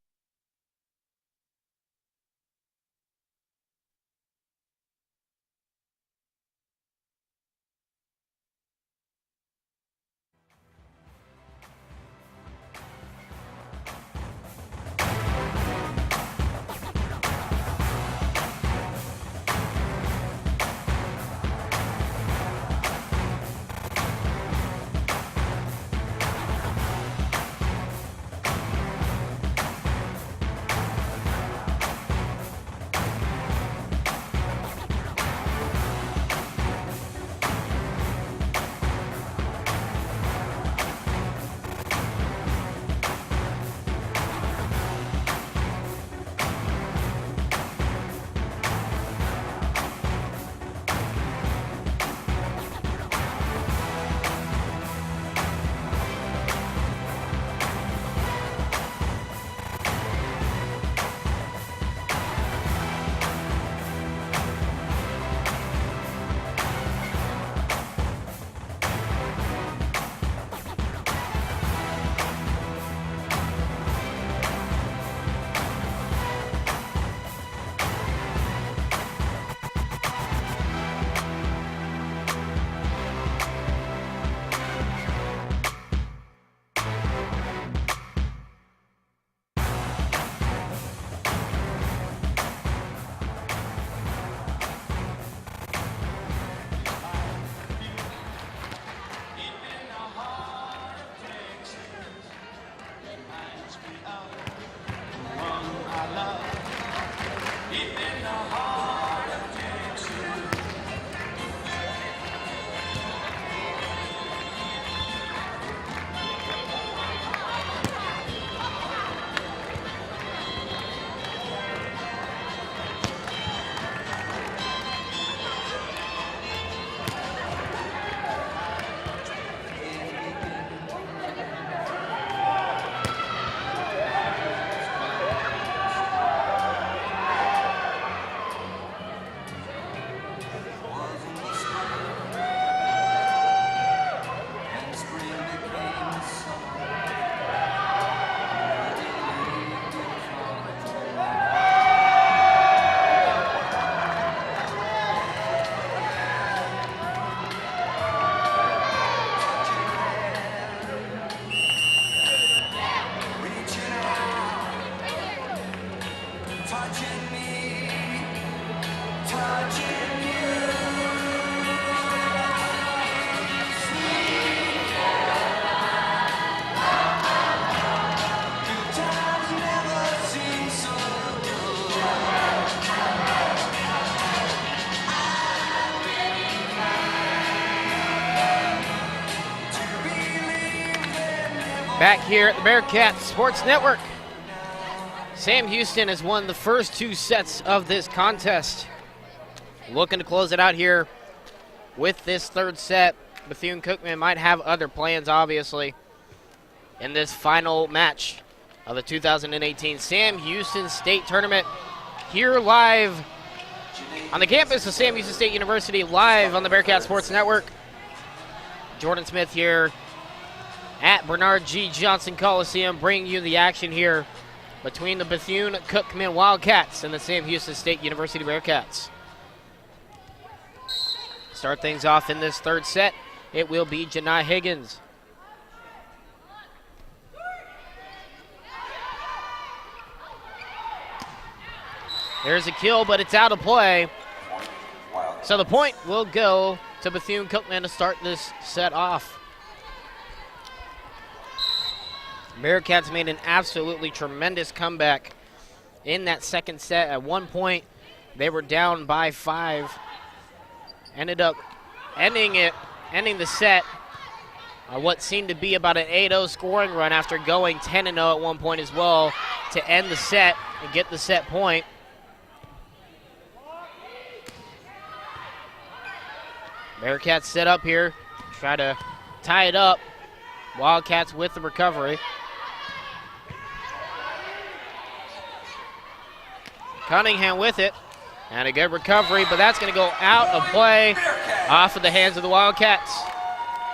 [SPEAKER 1] Back here at the Bearcats Sports Network, Sam Houston has won the first 2 sets of this contest. Looking to close it out here with this 3rd set. Bethune-Cookman might have other plans, obviously, in this final match of the 2018 Sam Houston State Tournament. Here live on the campus of Sam Houston State University, live on the Bearcat Sports Network. Jordan Smith here at Bernard G. Johnson Coliseum, bringing you the action here between the Bethune-Cookman Wildcats and the Sam Houston State University Bearcats. Start things off in this 3rd set. It will be Janai Higgins. There's a kill, but it's out of play. So the point will go to Bethune-Cookman to start this set off. Bearcats made an absolutely tremendous comeback in that 2nd set. At one point, they were down by 5. Ended up ending the set on what seemed to be about an 8-0 scoring run after going 10-0 at one point as well to end the set and get the set point. Bearcats set up here, try to tie it up. Wildcats with the recovery. Cunningham with it, and a good recovery, but that's going to go out of play off of the hands of the Wildcats.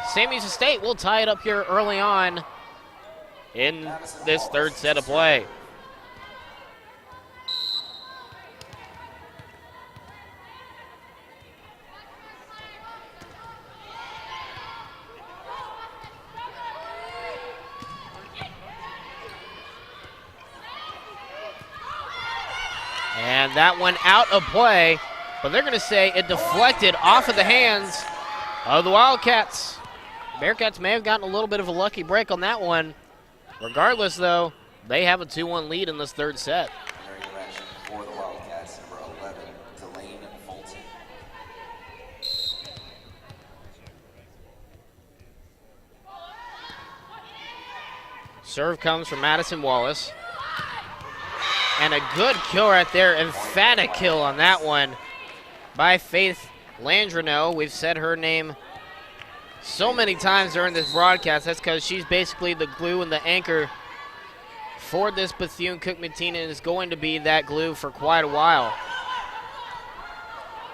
[SPEAKER 1] Sam Houston State will tie it up here early on in this 3rd set of play. And that one out of play, but they're going to say it deflected off of the hands of the Wildcats. Bearcats may have gotten a little bit of a lucky break on that one. Regardless, though, they have a 2-1 lead in this 3rd set.
[SPEAKER 2] For the Wildcats, number 11, Delane Fulton.
[SPEAKER 1] Serve comes from Madison Wallace. And a good kill right there, emphatic kill on that one by Faith Landreneau. We've said her name so many times during this broadcast. That's because she's basically the glue and the anchor for this Bethune-Cookman team and is going to be that glue for quite a while.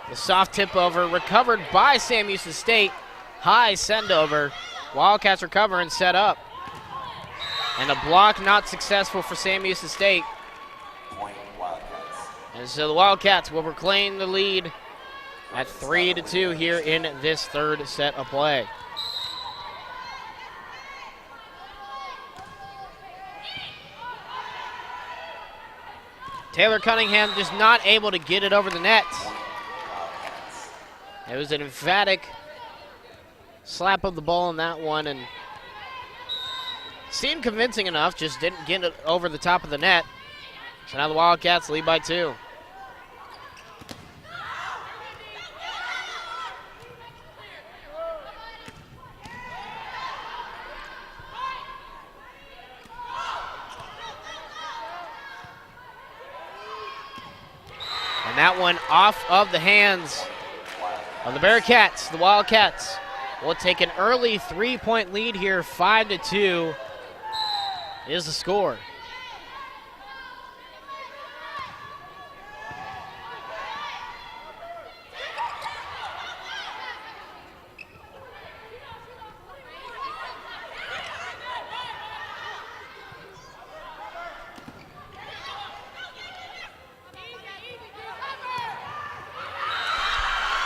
[SPEAKER 1] The soft tip over recovered by Sam Houston State. High send over. Wildcats recover and set up. And a block not successful for Sam Houston State. And so the Wildcats will reclaim the lead at 3-2 here in this 3rd set of play. Taylor Cunningham just not able to get it over the net. It was an emphatic slap of the ball on that one and seemed convincing enough, just didn't get it over the top of the net. So now the Wildcats lead by 2. And that one off of the hands of the Bearcats. The Wildcats will take an early 3-point lead here. 5-2 is the score.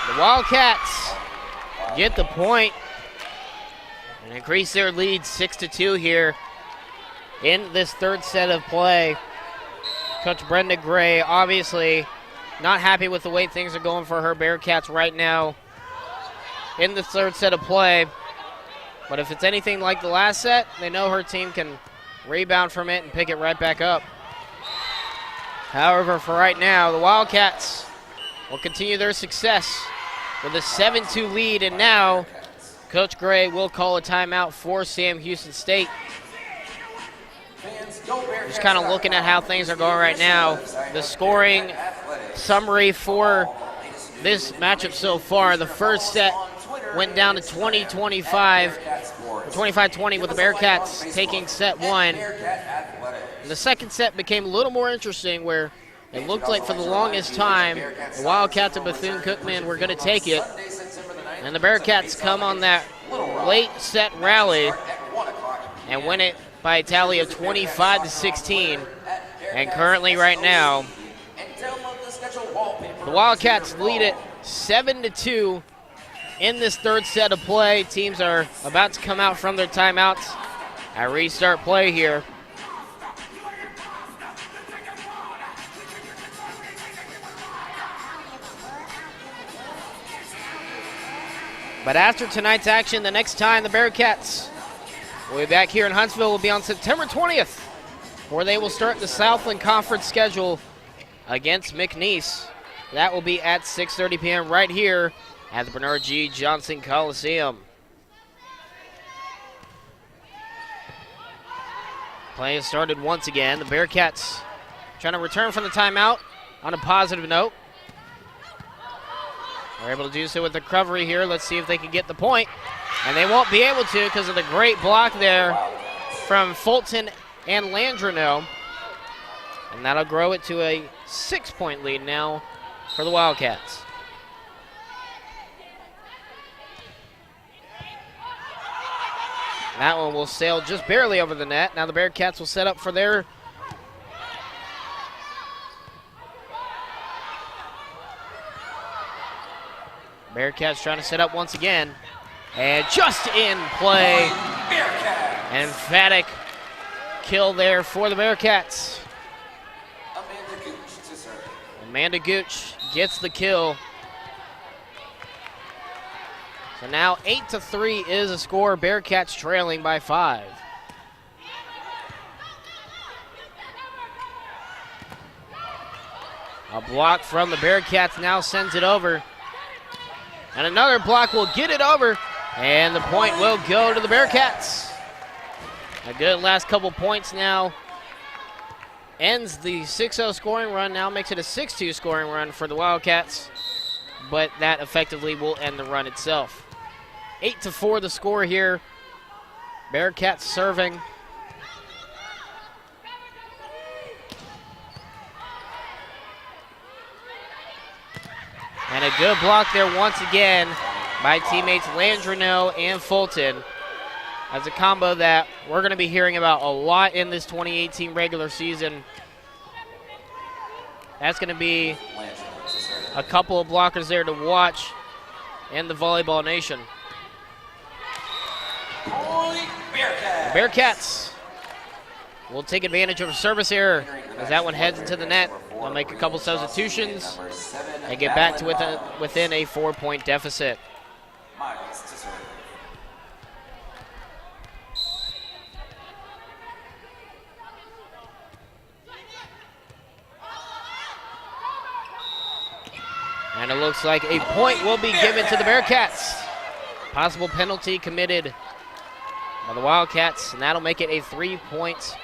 [SPEAKER 1] The Wildcats get the point and increase their lead 6-2 here in this 3rd set of play. Coach Brenda Gray obviously not happy with the way things are going for her Bearcats right now in the third set of play. But if it's anything like the last set, they know her team can rebound from it and pick it right back up. However, for right now, the Wildcats will continue their success with a 7-2 lead, and now Coach Gray will call a timeout for Sam Houston State. Just kind of looking at how things are going right now. The scoring summary for this matchup so far, the first set went down to 25-20 with the Bearcats taking set one. And the second set became a little more interesting, where it looked like for the longest time the Wildcats of Bethune-Cookman were going to take it. And the Bearcats come on that late set rally and win it by a tally of 25-16. And currently right now, the Wildcats lead it 7-2 in this third set of play. Teams are about to come out from their timeouts and restart play here. But after tonight's action, the next time the Bearcats will be back here in Huntsville will be on September 20th, where they will start the Southland Conference schedule against McNeese. That will be at 6:30 p.m. right here at the Bernard G. Johnson Coliseum. Play has started once again. The Bearcats trying to return from the timeout on a positive note. They're able to do so with the recovery here. Let's see if they can get the point. And they won't be able to because of the great block there from Fulton and Landreneau. And that'll grow it to a 6-point lead now for the Wildcats. That one will sail just barely over the net. Now the Bearcats will set up for their Bearcats trying to set up once again. And just in play. An emphatic kill there for the Bearcats. Amanda Gooch gets the kill. So now 8-3 is a score. Bearcats trailing by 5. A block from the Bearcats now sends it over. And another block will get it over. And the point will go to the Bearcats. A good last couple points now. Ends the 6-0 scoring run, now makes it a 6-2 scoring run for the Wildcats. But that effectively will end the run itself. 8-4 the score here. Bearcats serving. And a good block there once again by teammates Landreneau and Fulton. As a combo that we're going to be hearing about a lot in this 2018 regular season. That's going to be a couple of blockers there to watch in the Volleyball Nation. The Bearcats will take advantage of a service error as that one heads into the net. They'll make a couple substitutions and get back to within a 4-point deficit. And it looks like a point will be given to the Bearcats. Possible penalty committed by the Wildcats, and that'll make it a 3-point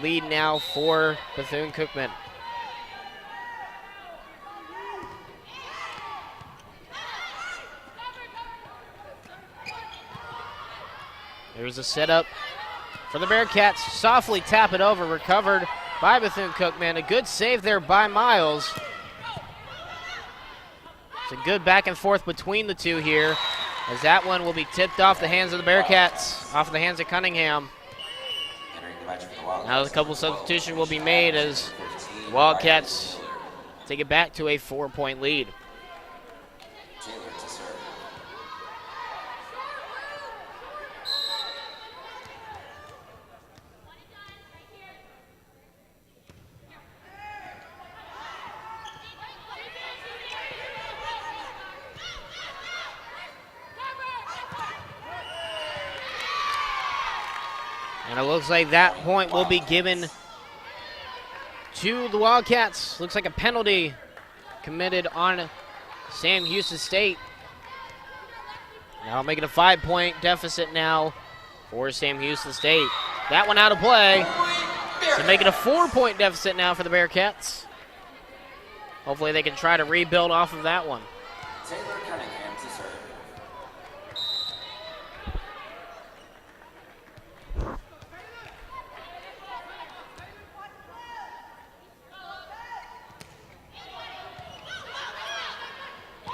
[SPEAKER 1] lead now for Bethune-Cookman. There's a setup for the Bearcats. Softly tap it over, recovered by Bethune-Cookman. A good save there by Miles. It's a good back and forth between the two here, as that one will be tipped off the hands of the Bearcats, off the hands of Cunningham. Now a couple substitutions will be made as the Wildcats take it back to a 4-point lead. looks like that point will be given to the Wildcats. Looks like a penalty committed on Sam Houston State. Now make it a 5-point deficit now for Sam Houston State. That one out of play. So make it a 4-point deficit now for the Bearcats. Hopefully they can try to rebuild off of that one.
[SPEAKER 2] Taylor Cunningham to serve.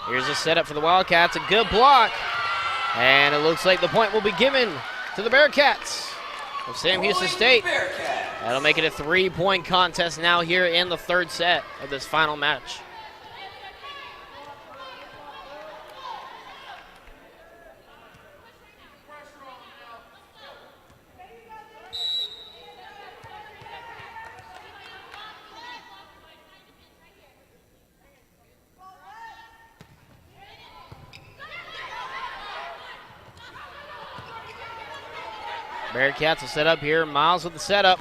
[SPEAKER 1] Here's a setup for the Wildcats, a good block. And it looks like the point will be given to the Bearcats of Sam Houston State. That'll make it a 3-point contest now here in the third set of this final match. Bearcats will set up here. Miles with the setup.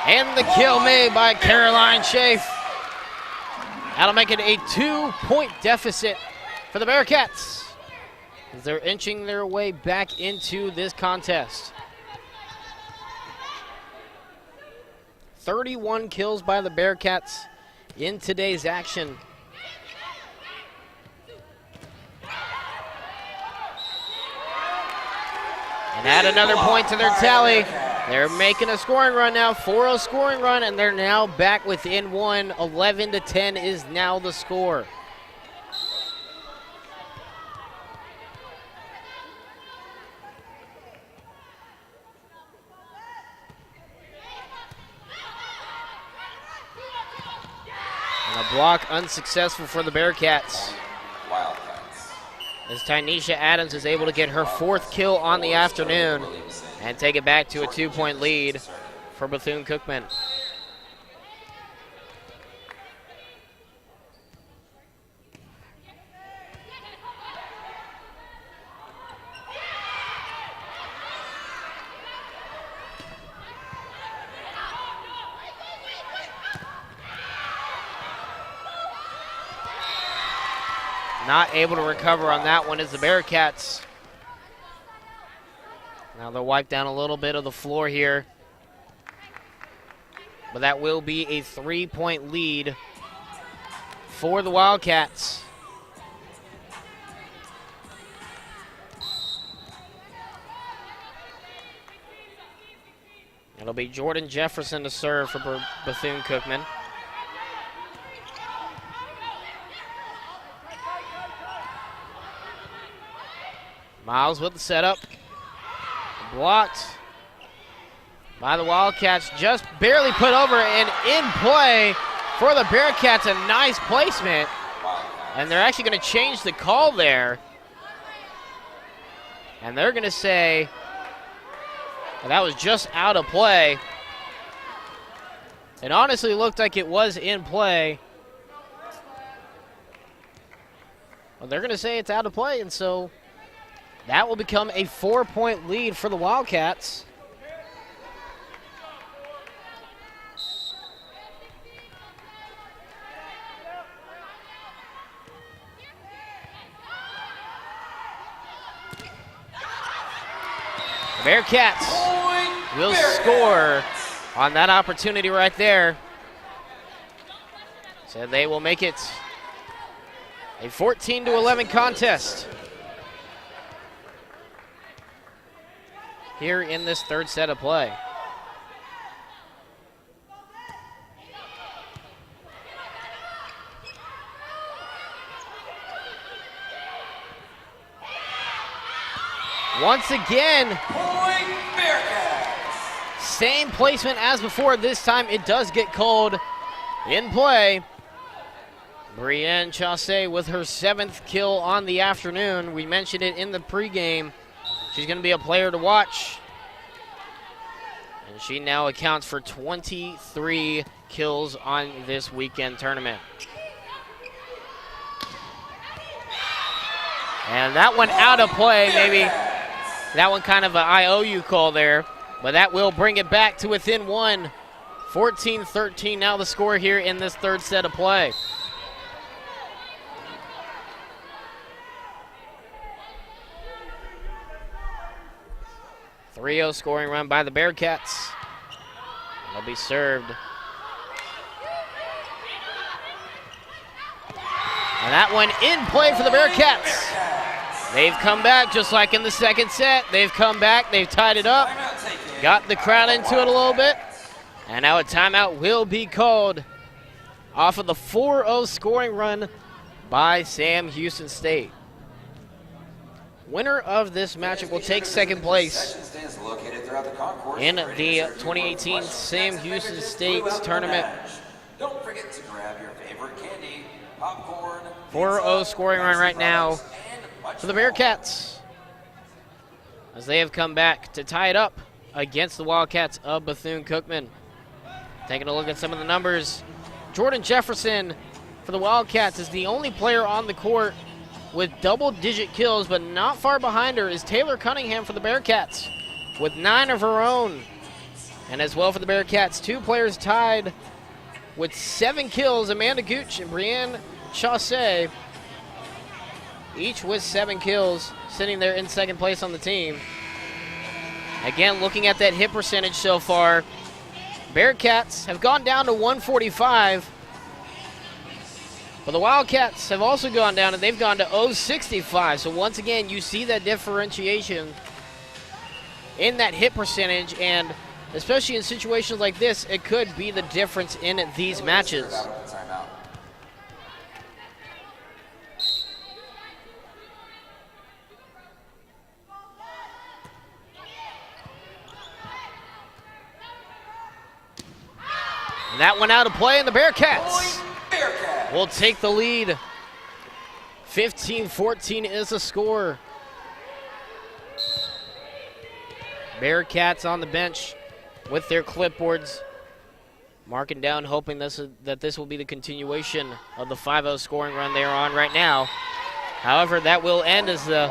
[SPEAKER 1] And the kill made by Caroline Schaaf. That'll make it a 2-point deficit for the Bearcats as they're inching their way back into this contest. 31 kills by the Bearcats in today's action. And add another point to their tally. They're making a scoring run now, 4-0 scoring run, and they're now back within one. 11-10 is now the score. And a block unsuccessful for the Bearcats, as Tynesha Adams is able to get her 4th kill on the afternoon and take it back to a 2-point lead for Bethune-Cookman. Not able to recover on that one is the Bearcats. Now they'll wipe down a little bit of the floor here. But that will be a 3-point lead for the Wildcats. It'll be Jordan Jefferson to serve for Bethune-Cookman. Miles with the setup. Blocked by the Wildcats. Just barely put over and in play for the Bearcats. A nice placement. And they're actually going to change the call there. And they're going to say that was just out of play. It honestly looked like it was in play. Well, they're going to say it's out of play, and so that will become a 4-point lead for the Wildcats. The Bearcats will score on that opportunity right there. So they will make it a 14-11 contest here in this third set of play. Once again, same placement as before. This time it does get called in play. Brienne Chaussee with her 7th kill on the afternoon. We mentioned it in the pregame. She's going to be a player to watch. And she now accounts for 23 kills on this weekend tournament. And that one out of play, maybe. That one kind of an IOU call there. but that will bring it back to within one. 14-13 now the score here in this third set of play. .30 scoring run by the Bearcats. They'll be served. And that one in play for the Bearcats. They've come back just like in the second set. They've come back, they've tied it up, got the crowd into it a little bit, and now a timeout will be called off of the 4-0 scoring run by Sam Houston State. Winner of this matchup will take second place in the 2018 Sam Houston State tournament.
[SPEAKER 2] Don't forget to grab your favorite candy, popcorn.
[SPEAKER 1] 4-0 scoring run right now for the Bearcats, as they have come back to tie it up against the Wildcats of Bethune-Cookman. Taking a look at some of the numbers, Jordan Jefferson for the Wildcats is the only player on the court with double-digit kills, but not far behind her is Taylor Cunningham for the Bearcats with 9 of her own. And as well for the Bearcats, 2 players tied with 7 kills, Amanda Gooch and Brianne Chaussee, each with 7 kills, sitting there in second place on the team. Again, looking at that hit percentage so far, Bearcats have gone down to 145, but the Wildcats have also gone down, and they've gone to 065. So once again, you see that differentiation in that hit percentage, and especially in situations like this, it could be the difference in these matches. That one out of play, and the Bearcats will take the lead. 15-14 is the score. Bearcats on the bench with their clipboards, marking down, hoping that this will be the continuation of the 5-0 scoring run they are on right now. However, that will end as the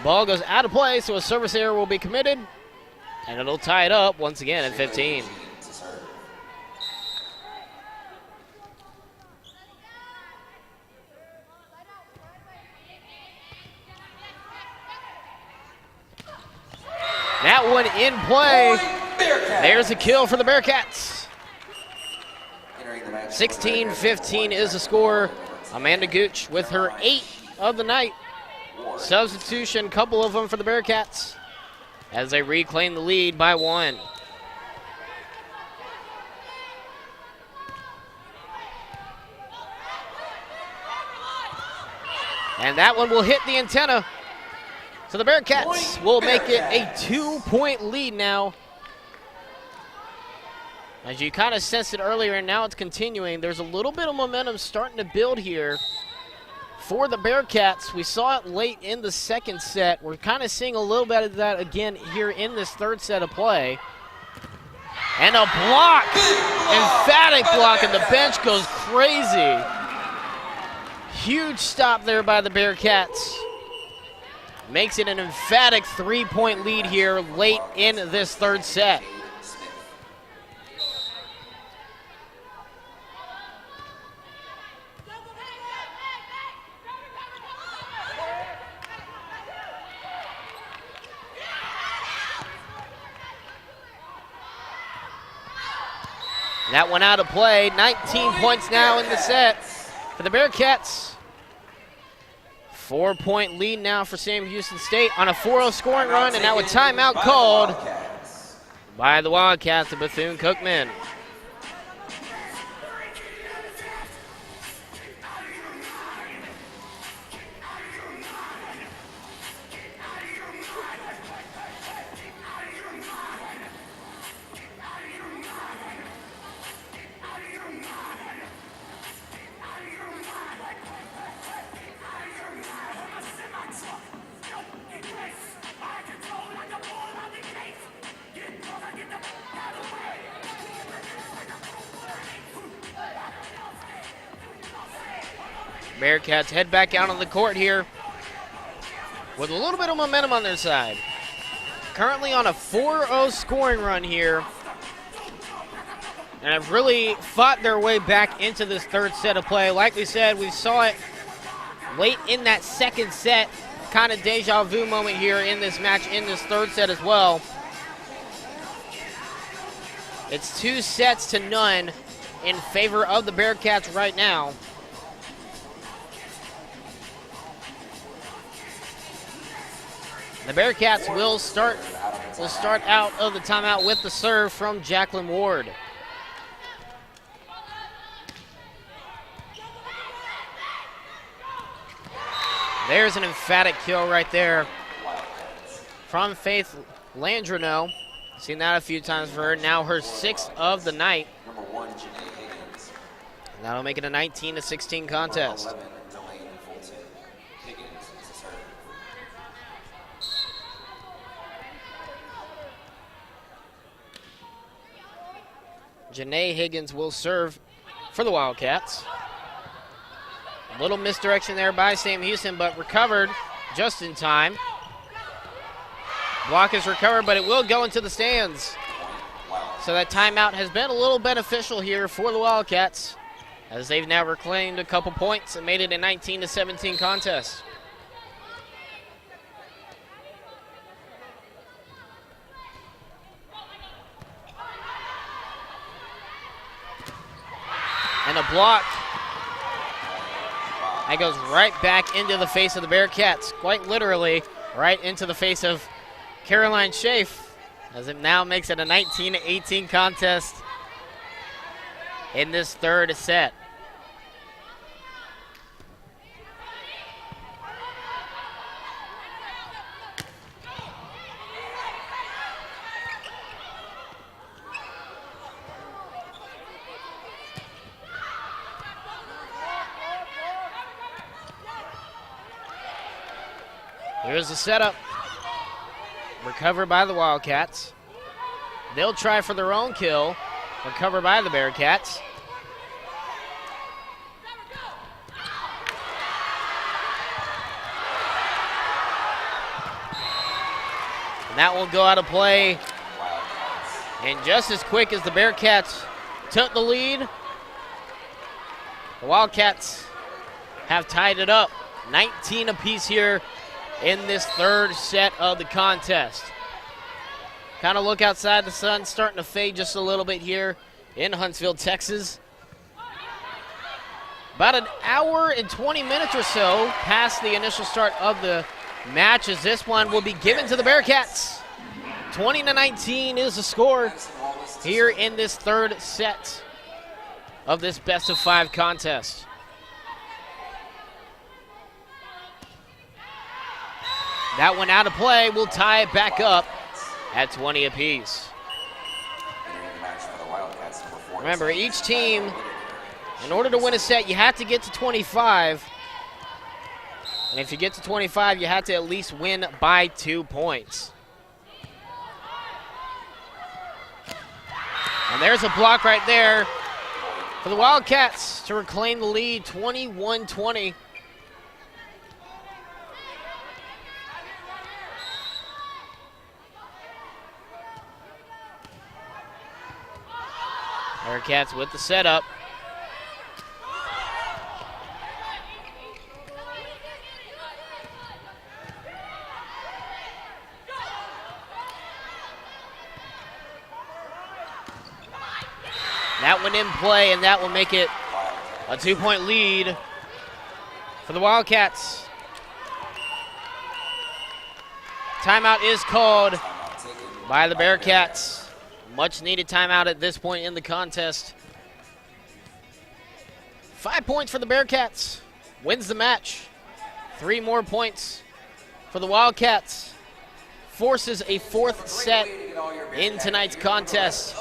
[SPEAKER 1] ball goes out of play, so a service error will be committed, and it'll tie it up once again at 15. That one in play. There's a kill for the Bearcats. 16-15 is the score. Amanda Gooch with her 8th of the night. Substitution, couple of them for the Bearcats as they reclaim the lead by 1. And that one will hit the antenna. So the Bearcats will make it a 2-point lead now. As you kind of sensed it earlier, and now it's continuing. There's a little bit of momentum starting to build here for the Bearcats. We saw it late in the second set. We're kind of seeing a little bit of that again here in this third set of play. And a block, emphatic block, and the bench goes crazy. Huge stop there by the Bearcats. Makes it an emphatic 3-point lead here late in this third set. That one out of play. 19 points now in the set for the Bearcats. 4-point lead now for Sam Houston State on a 4-0 scoring run, and now a timeout called by the Wildcats of Bethune-Cookman. Bearcats head back out on the court here with a little bit of momentum on their side. currently on a 4-0 scoring run here, and have really fought their way back into this third set of play. Like we said, we saw it late in that second set, kind of deja vu moment here in this match, in this third set as well. It's 2-0 in favor of the Bearcats right now. The Bearcats will start out of the timeout with the serve from Jacqueline Ward. There's an emphatic kill right there from Faith Landreneau. Seen that a few times for her. Now her 6th of the night. That'll make it a 19-16 contest. Janae Higgins will serve for the Wildcats. A little misdirection there by Sam Houston, but recovered just in time. Block is recovered, but it will go into the stands. So that timeout has been a little beneficial here for the Wildcats, as they've now reclaimed a couple points and made it a 19-17 contest. And a block. That goes right back into the face of the Bearcats, quite literally right into the face of Caroline Schaaf, as it now makes it a 19-18 contest in this third set. Here's the setup. Recovered by the Wildcats. They'll try for their own kill. Recovered by the Bearcats. And that will go out of play. And just as quick as the Bearcats took the lead, the Wildcats have tied it up. 19 apiece here in this third set of the contest. Kind of look outside, the sun's starting to fade just a little bit here in Huntsville, Texas. About an hour and 20 minutes or so past the initial start of the match, as this one will be given to the Bearcats. 20-19 is the score here in this third set of this best-of-5 contest. That one out of play will tie it back up at 20 apiece. Remember, each team, in order to win a set, you have to get to 25. And if you get to 25, you have to at least win by 2 points. And there's a block right there for the Wildcats to reclaim the lead, 21-20. Bearcats with the setup. That one in play, and that will make it a 2-point lead for the Wildcats. Timeout is called by the Bearcats. Much needed timeout at this point in the contest. 5 points for the Bearcats. Wins the match. 3 more points for the Wildcats. Forces a 4th set in tonight's contest.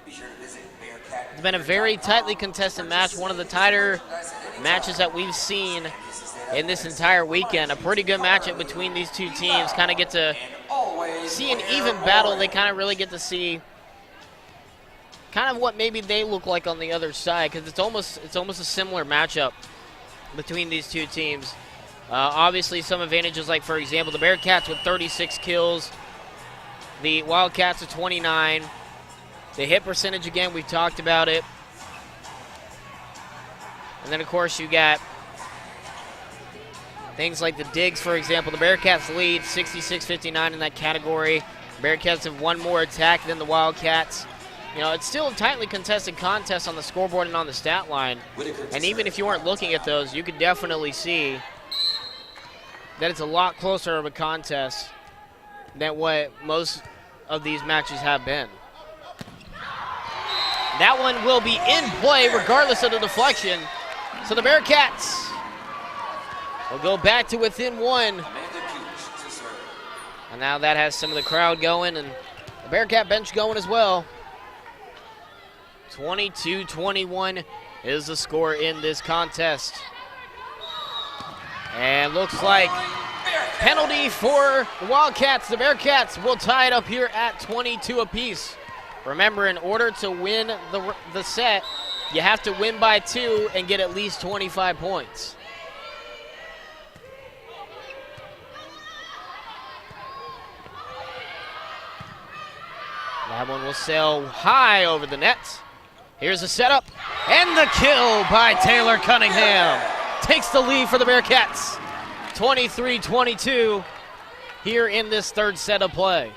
[SPEAKER 1] It's been a very tightly contested match. One of the tighter matches that we've seen in this entire weekend. A pretty good matchup between these two teams. Kind of get to see an even battle. They kind of really get to see kind of what maybe they look like on the other side, because it's almost a similar matchup between these two teams. Obviously, some advantages, like, for example, the Bearcats with 36 kills. The Wildcats with 29. The hit percentage, again, we've talked about it. And then, of course, you got things like the digs, for example. The Bearcats lead 66-59 in that category. Bearcats have one more attack than the Wildcats. You know, it's still a tightly contested contest on the scoreboard and on the stat line. And even if you weren't looking at those, you could definitely see that it's a lot closer of a contest than what most of these matches have been. That one will be in play regardless of the deflection. So the Bearcats will go back to within one. And now that has some of the crowd going and the Bearcat bench going as well. 22-21 is the score in this contest. And looks like penalty for the Wildcats. The Bearcats will tie it up here at 22 apiece. Remember, in order to win the set, you have to win by 2 and get at least 25 points. That one will sail high over the net. Here's the setup, and the kill by Taylor Cunningham. Takes the lead for the Bearcats. 23-22 here in this third set of play.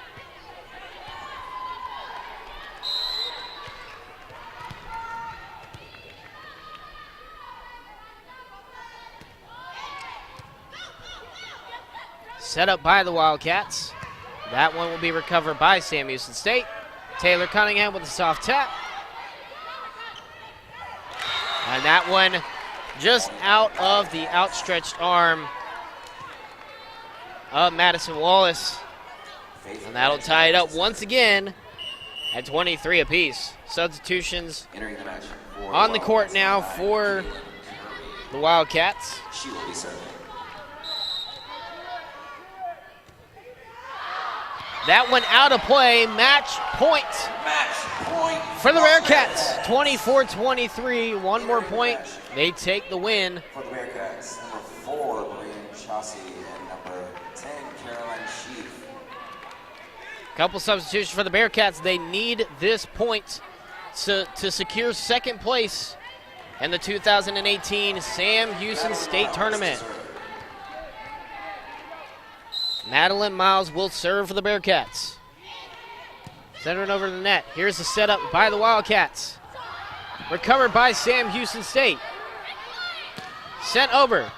[SPEAKER 1] Set up by the Wildcats. That one will be recovered by Sam Houston State. Taylor Cunningham with a soft tap. And that one just out of the outstretched arm of Madison Wallace. And that'll tie it up once again at 23 apiece. Substitutions on the court now for the Wildcats.
[SPEAKER 2] She will be serving.
[SPEAKER 1] That one out of play. Match point for the Bearcats. 24-23. One more point. They take the win.
[SPEAKER 2] For the Bearcats, number 4, Brian Chauncey, and number 10, Caroline Sheaf.
[SPEAKER 1] Couple substitutions for the Bearcats. They need this point to secure second place in the 2018 Sam Houston State Tournament. Madeline Miles will serve for the Bearcats. Centering over the net. Here's the setup by the Wildcats. Recovered by Sam Houston State. Sent over.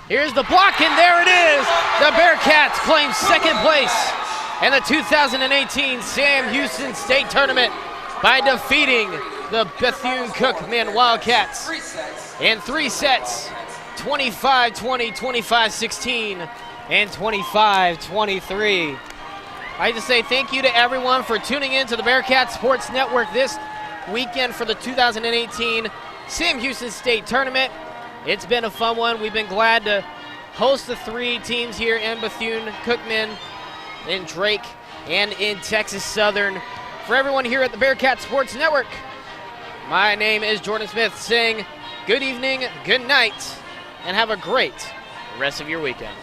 [SPEAKER 1] Here's the block, and there it is. The Bearcats claim second place in the 2018 Sam Houston State Tournament by defeating the Bethune-Cookman Wildcats in 3 sets. 25-20, 25-16, and 25-23. I'd like to say thank you to everyone for tuning in to the Bearcat Sports Network this weekend for the 2018 Sam Houston State Tournament. It's been a fun one. We've been glad to host the 3 teams here in Bethune-Cookman, in Drake, and in Texas Southern. For everyone here at the Bearcat Sports Network, my name is Jordan Smith saying good evening, good night, and have a great rest of your weekend.